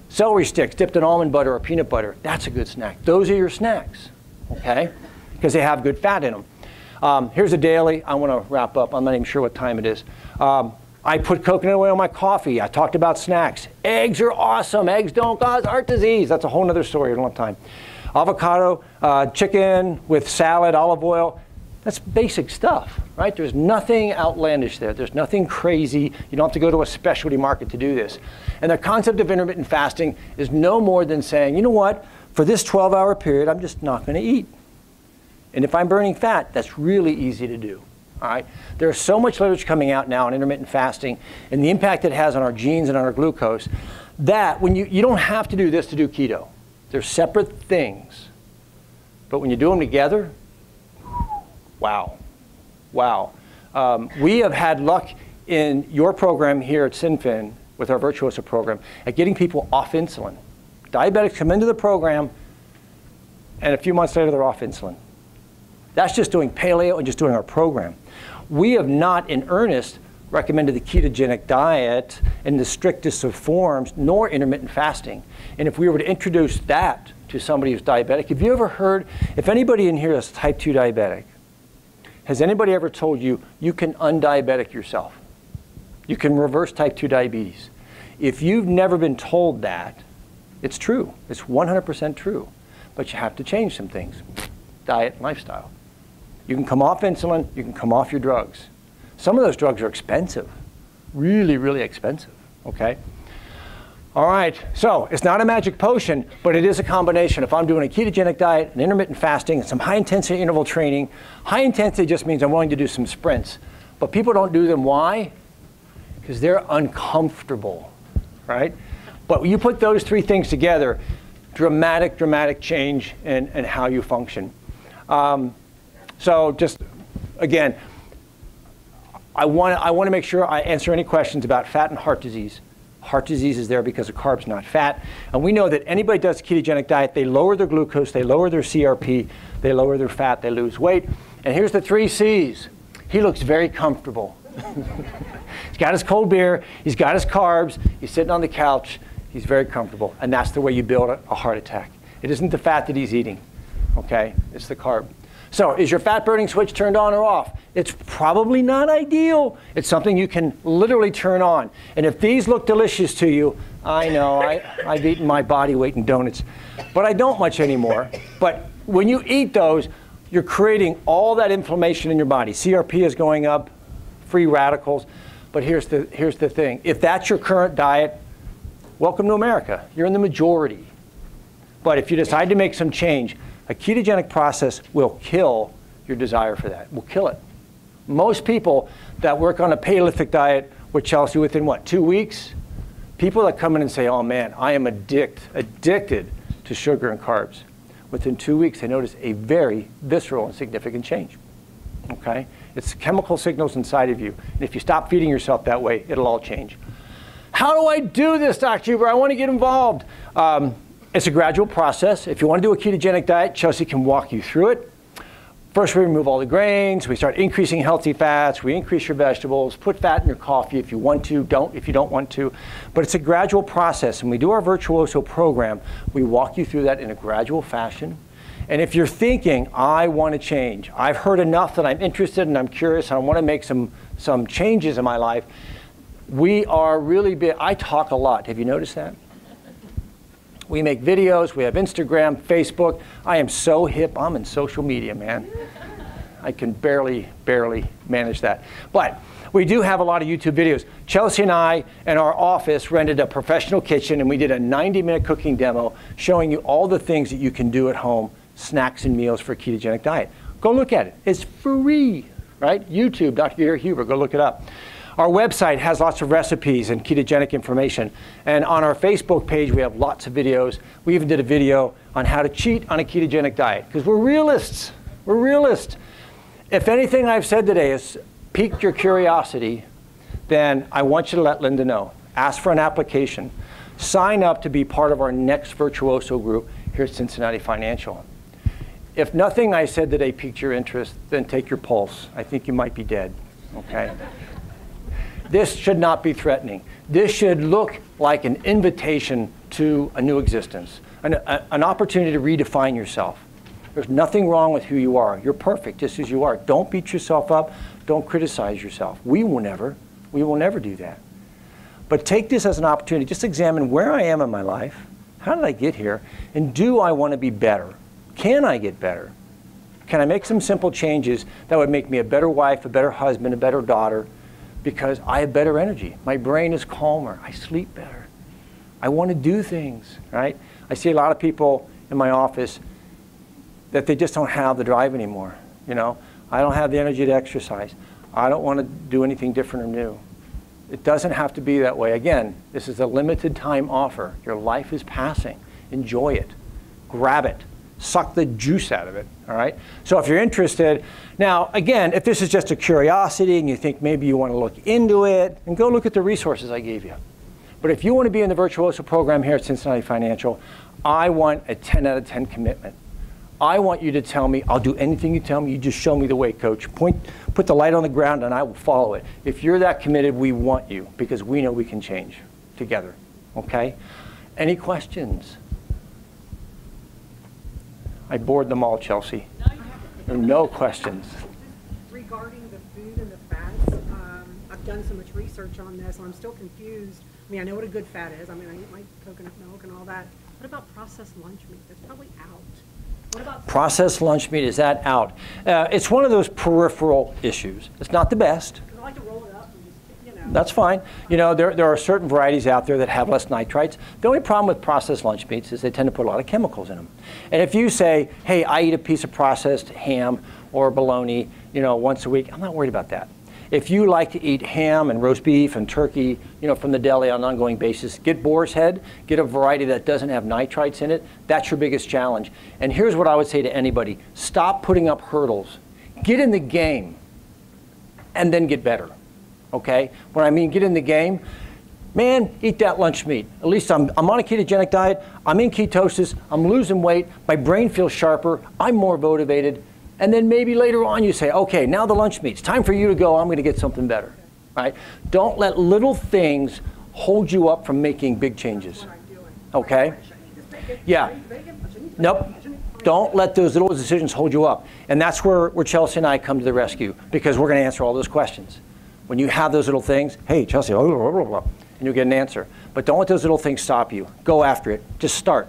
Speaker 2: Celery sticks dipped in almond butter or peanut butter. That's a good snack. Those are your snacks, okay? Because they have good fat in them. Here's a daily. I want to wrap up. I'm not even sure what time it is. I put coconut oil in my coffee. I talked about snacks. Eggs are awesome. Eggs don't cause heart disease. That's a whole other story. I don't have time. Avocado, chicken with salad, olive oil. That's basic stuff, right? There's nothing outlandish there. There's nothing crazy. You don't have to go to a specialty market to do this. And the concept of intermittent fasting is no more than saying, you know what? For this 12-hour period, I'm just not going to eat. And if I'm burning fat, that's really easy to do. All right? There's so much literature coming out now on intermittent fasting and the impact it has on our genes and on our glucose that when you don't have to do this to do keto. They're separate things. But when you do them together, wow. Wow. We have had luck in your program here at SinFin with our Virtuoso program at getting people off insulin. Diabetics come into the program and a few months later they're off insulin. That's just doing paleo and just doing our program. We have not in earnest recommended the ketogenic diet in the strictest of forms, nor intermittent fasting. And if we were to introduce that to somebody who's diabetic, have you ever heard, if anybody in here is type 2 diabetic, has anybody ever told you you can undiabetic yourself? You can reverse type 2 diabetes. If you've never been told that, it's true. It's 100% true. But you have to change some things. Diet and lifestyle. You can come off insulin. You can come off your drugs. Some of those drugs are expensive. Really, really expensive. Okay? All right. So it's not a magic potion, but it is a combination. If I'm doing a ketogenic diet, an intermittent fasting, and some high-intensity interval training, high intensity just means I'm willing to do some sprints. But people don't do them. Why? Because they're uncomfortable, right? But when you put those three things together, dramatic, dramatic change in how you function. So just, again, I want to make sure I answer any questions about fat and heart disease. Heart disease is there because of carbs, not fat. And we know that anybody does a ketogenic diet, they lower their glucose, they lower their CRP, they lower their fat, they lose weight. And here's the 3 C's. He looks very comfortable. He's got his cold beer, he's got his carbs, he's sitting on the couch, he's very comfortable. And that's the way you build a heart attack. It isn't the fat that he's eating, okay? It's the carb. So is your fat burning switch turned on or off? It's probably not ideal. It's something you can literally turn on. And if these look delicious to you, I know, I've eaten my body weight in donuts, but I don't much anymore. But when you eat those, you're creating all that inflammation in your body. CRP is going up, free radicals. But here's the thing. If that's your current diet, welcome to America. You're in the majority. But if you decide to make some change, a ketogenic process will kill your desire for that. Will kill it. Most people that work on a Paleolithic diet with Chelsea within, what, 2 weeks? People that come in and say, oh man, I am addicted to sugar and carbs. Within 2 weeks, they notice a very visceral and significant change. Okay? It's chemical signals inside of you. And if you stop feeding yourself that way, it'll all change. How do I do this, Dr. Huber? I want to get involved. It's a gradual process. If you want to do a ketogenic diet, Chelsea can walk you through it. First, we remove all the grains. We start increasing healthy fats. We increase your vegetables. Put fat in your coffee if you want to. Don't if you don't want to. But it's a gradual process. And we do our Virtuoso program. We walk you through that in a gradual fashion. And if you're thinking, I want to change, I've heard enough that I'm interested and I'm curious and I want to make some changes in my life, we are really big. I talk a lot. Have you noticed that? We make videos, we have Instagram, Facebook. I am so hip, I'm in social media, man. I can barely manage that. But we do have a lot of YouTube videos. Chelsea and I in our office rented a professional kitchen and we did a 90-minute cooking demo showing you all the things that you can do at home, snacks and meals for a ketogenic diet. Go look at it. It's free, right? YouTube, Dr. Huber, go look it up. Our website has lots of recipes and ketogenic information. And on our Facebook page, we have lots of videos. We even did a video on how to cheat on a ketogenic diet, because we're realists. We're realists. If anything I've said today has piqued your curiosity, then I want you to let Linda know. Ask for an application. Sign up to be part of our next Virtuoso group here at Cincinnati Financial. If nothing I said today piqued your interest, then take your pulse. I think you might be dead, okay? This should not be threatening. This should look like an invitation to a new existence, an opportunity to redefine yourself. There's nothing wrong with who you are. You're perfect just as you are. Don't beat yourself up. Don't criticize yourself. We will never do that. But take this as an opportunity. Just examine where I am in my life. How did I get here? And do I want to be better? Can I get better? Can I make some simple changes that would make me a better wife, a better husband, a better daughter? Because I have better energy. My brain is calmer. I sleep better. I want to do things, right? I see a lot of people in my office that they just don't have the drive anymore. You know, I don't have the energy to exercise. I don't want to do anything different or new. It doesn't have to be that way. Again, this is a limited time offer. Your life is passing. Enjoy it. Grab it. Suck the juice out of it, all right? So if you're interested, now again, if this is just a curiosity and you think maybe you want to look into it, and go look at the resources I gave you. But if you want to be in the Virtuoso program here at Cincinnati Financial, I want a 10 out of 10 commitment. I want you to tell me, I'll do anything you tell me, you just show me the way, coach. Put the light on the ground and I will follow it. If you're that committed, we want you because we know we can change together, okay? Any questions? I bored them all, Chelsea. There are no questions.
Speaker 5: Regarding the food and the fats, I've done so much research on this, and I'm still confused. I mean, I know what a good fat is. I mean, I eat my coconut milk and all that. What about processed lunch meat? That's probably out. What about
Speaker 2: processed lunch meat? Is that out? It's one of those peripheral issues. It's not the best.
Speaker 5: I like to roll it up and just, you know.
Speaker 2: That's fine. You know, there are certain varieties out there that have less nitrites. The only problem with processed lunch meats is they tend to put a lot of chemicals in them. And if you say, hey, I eat a piece of processed ham or bologna, you know, once a week, I'm not worried about that. If you like to eat ham and roast beef and turkey, you know, from the deli on an ongoing basis, get boar's head, get a variety that doesn't have nitrites in it. That's your biggest challenge. And here's what I would say to anybody. Stop putting up hurdles. Get in the game and then get better, okay? When I mean get in the game, man, eat that lunch meat. At least I'm on a ketogenic diet, I'm in ketosis, I'm losing weight, my brain feels sharper, I'm more motivated. And then maybe later on you say, okay, now the lunch meat's time for you to go, I'm gonna get something better, right? Don't let little things hold you up from making big changes, okay? Yeah, nope. Don't let those little decisions hold you up. And that's where Chelsea and I come to the rescue, because we're gonna answer all those questions. When you have those little things, hey, Chelsea, blah, blah, blah, blah, and you'll get an answer. But don't let those little things stop you. Go after it. Just start,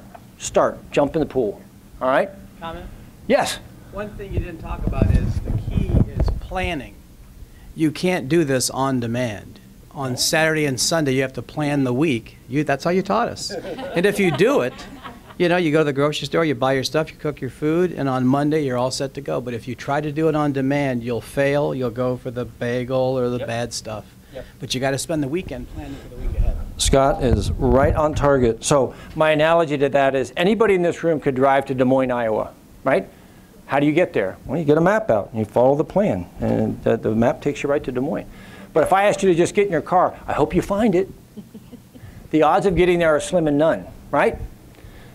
Speaker 2: jump in the pool, all right?
Speaker 6: Comment?
Speaker 2: Yes.
Speaker 6: One thing you didn't talk about is the key is planning. You can't do this on demand. On Saturday and Sunday, you have to plan the week. That's how you taught us. And if you do it, you know, you go to the grocery store, you buy your stuff, you cook your food, and on Monday, you're all set to go. But if you try to do it on demand, you'll fail. You'll go for the bagel or the bad stuff. Yep. But you got to spend the weekend planning for the week ahead.
Speaker 2: Scott is right on target. So my analogy to that is anybody in this room could drive to Des Moines, Iowa, right? How do you get there? Well, you get a map out and you follow the plan, and the map takes you right to Des Moines. But if I asked you to just get in your car, I hope you find it. The odds of getting there are slim and none, right?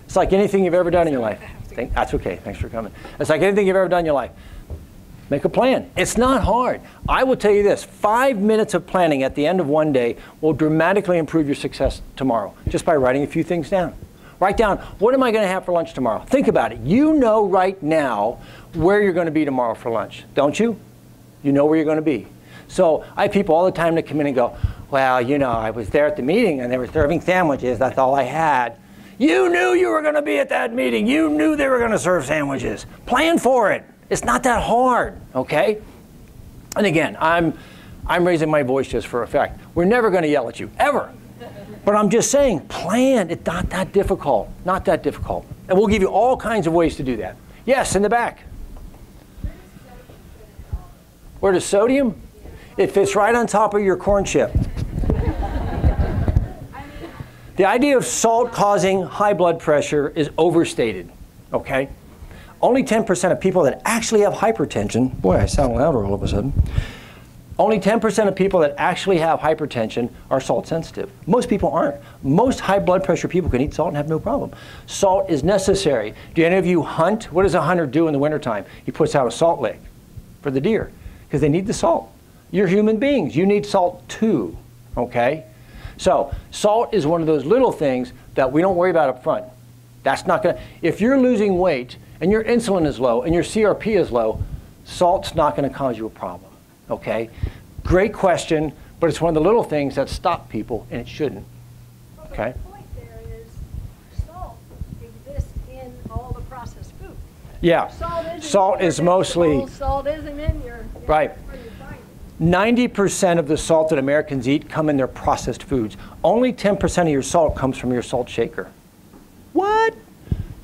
Speaker 2: It's like anything you've ever done in your life. That's okay, thanks for coming. It's like anything you've ever done in your life. Make a plan. It's not hard. I will tell you this, 5 minutes of planning at the end of one day will dramatically improve your success tomorrow, just by writing a few things down. Write down, what am I going to have for lunch tomorrow? Think about it. You know right now where you're going to be tomorrow for lunch, don't you? You know where you're going to be. So I have people all the time that come in and go, well, you know, I was there at the meeting and they were serving sandwiches. That's all I had. You knew you were going to be at that meeting. You knew they were going to serve sandwiches. Plan for it. It's not that hard, okay? And again, I'm raising my voice just for effect. We're never going to yell at you, ever. But I'm just saying, plan. It's not that difficult. Not that difficult. And we'll give you all kinds of ways to do that. Yes, in the back. Where does sodium? It fits right on top of your corn chip. The idea of salt causing high blood pressure is overstated, okay? Only 10% of people that actually have hypertension, boy, I sound louder all of a sudden. Only 10% of people that actually have hypertension are salt sensitive. Most people aren't. Most high blood pressure people can eat salt and have no problem. Salt is necessary. Do any of you hunt? What does a hunter do in the wintertime? He puts out a salt lick for the deer because they need the salt. You're human beings. You need salt too, okay? So salt is one of those little things that we don't worry about up front. That's not going to, if you're losing weight and your insulin is low and your CRP is low, salt's not going to cause you a problem, okay? Great question, but it's one of the little things that stop people, and it shouldn't, okay?
Speaker 1: The point there is salt exists in all the processed food.
Speaker 2: Yeah, salt is mostly,
Speaker 1: salt isn't in your,
Speaker 2: right. 90% of the salt that Americans eat come in their processed foods. Only 10% of your salt comes from your salt shaker. What?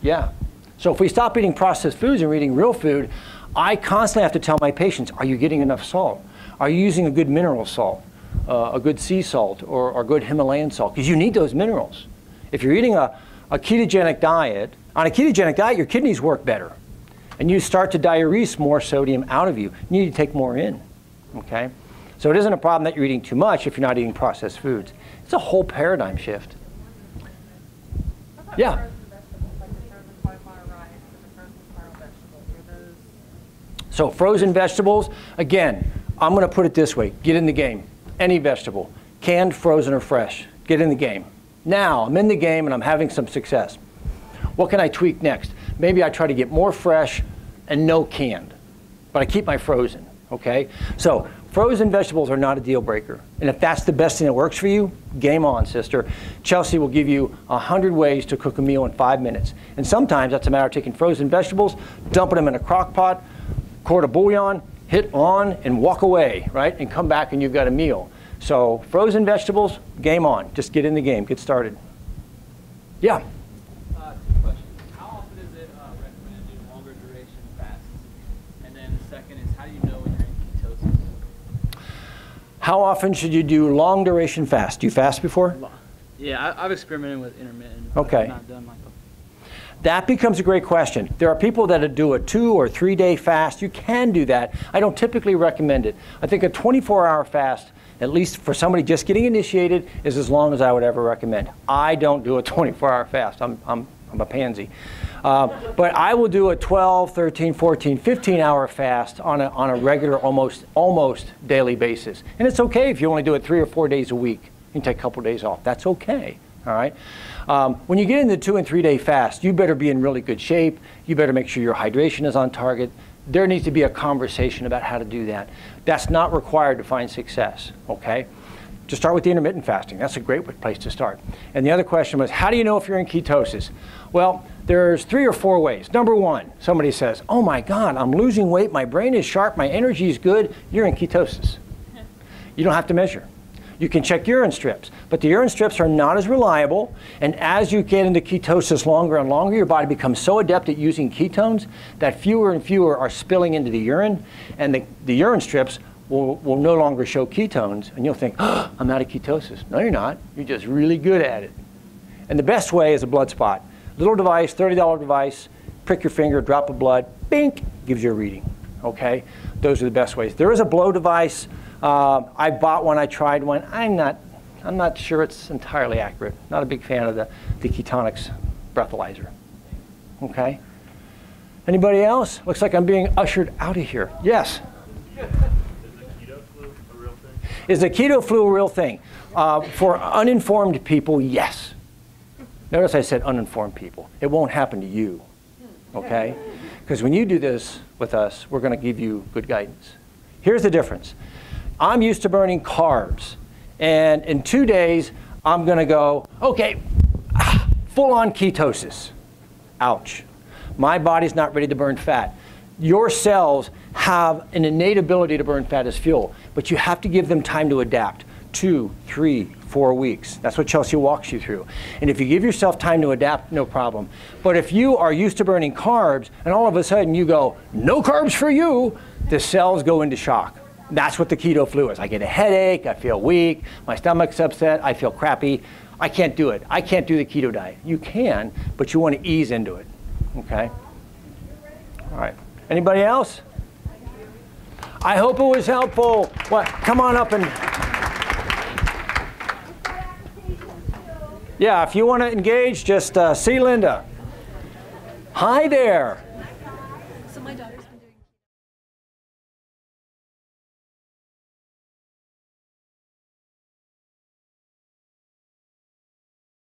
Speaker 2: Yeah. So if we stop eating processed foods and we're eating real food, I constantly have to tell my patients, are you getting enough salt? Are you using a good mineral salt, a good sea salt, or good Himalayan salt? Because you need those minerals. If you're eating a ketogenic diet, on a ketogenic diet, your kidneys work better. And you start to diurese more sodium out of you. You need to take more in. Okay? So it isn't a problem that you're eating too much if you're not eating processed foods. It's a whole paradigm shift. Yeah. So frozen vegetables, again, I'm going to put it this way. Get in the game. Any vegetable, canned, frozen, or fresh. Get in the game. Now, I'm in the game and I'm having some success. What can I tweak next? Maybe I try to get more fresh and no canned, but I keep my frozen. Okay, so frozen vegetables are not a deal breaker. And if that's the best thing that works for you, game on, sister. Chelsea will give you 100 ways to cook a meal in 5 minutes. And sometimes that's a matter of taking frozen vegetables, dumping them in a crock pot, quart of bouillon, hit on, and walk away, right? And come back and you've got a meal. So frozen vegetables, game on. Just get in the game, get started. Yeah?
Speaker 7: 2 questions. How often is it recommended to do longer duration fasts? And then the second is, how do you know when you're in ketosis?
Speaker 2: How often should you do long duration fast? Do you fast before?
Speaker 7: Yeah, I've experimented with intermittent.
Speaker 2: Okay.
Speaker 7: I've not done like
Speaker 2: That becomes a great question. There are people that do a 2 or 3 day fast. You can do that. I don't typically recommend it. I think a 24-hour fast, at least for somebody just getting initiated, is as long as I would ever recommend. I don't do a 24-hour fast. I'm a pansy. But I will do a 12, 13, 14, 15-hour fast on a regular, almost daily basis. And it's okay if you only do it 3 or 4 days a week. You can take a couple days off. That's okay. All right. When you get into 2 and 3 day fast, you better be in really good shape. You better make sure your hydration is on target. There needs to be a conversation about how to do that. That's not required to find success. Okay. Just start with the intermittent fasting. That's a great place to start. And the other question was, how do you know if you're in ketosis? Well, there's 3 or 4 ways. Number 1, somebody says, oh my God, I'm losing weight, my brain is sharp, my energy is good. You're in ketosis. You don't have to measure. You can check urine strips, but the urine strips are not as reliable, and as you get into ketosis longer and longer, your body becomes so adept at using ketones that fewer and fewer are spilling into the urine, and the urine strips will no longer show ketones, and you'll think, oh, I'm out of ketosis. No, you're not. You're just really good at it. And the best way is a blood spot. Little device, $30 device, prick your finger, drop of blood, bink, gives you a reading. Okay? Those are the best ways. There is a blow device. I bought one, I tried one. I'm not sure it's entirely accurate. Not a big fan of the Ketonics breathalyzer. Okay? Anybody else? Looks like I'm being ushered out of here. Yes? Is the keto flu a real thing? For uninformed people, yes. Notice I said uninformed people. It won't happen to you, okay? Because when you do this with us, we're going to give you good guidance. Here's the difference. I'm used to burning carbs, and in 2 days, I'm going to go, okay, full-on ketosis. Ouch. My body's not ready to burn fat. Your cells have an innate ability to burn fat as fuel, but you have to give them time to adapt. 2, 3, 4 weeks. That's what Chelsea walks you through. And if you give yourself time to adapt, no problem. But if you are used to burning carbs, and all of a sudden you go, no carbs for you, the cells go into shock. That's what the keto flu is. I get a headache, I feel weak, my stomach's upset, I feel crappy. I can't do it. I can't do the keto diet. You can, but you want to ease into it. Okay? All right. Anybody else? I hope it was helpful. What? Come on up and... Yeah, if you want to engage, just see Linda. Hi there.
Speaker 8: So my daughter's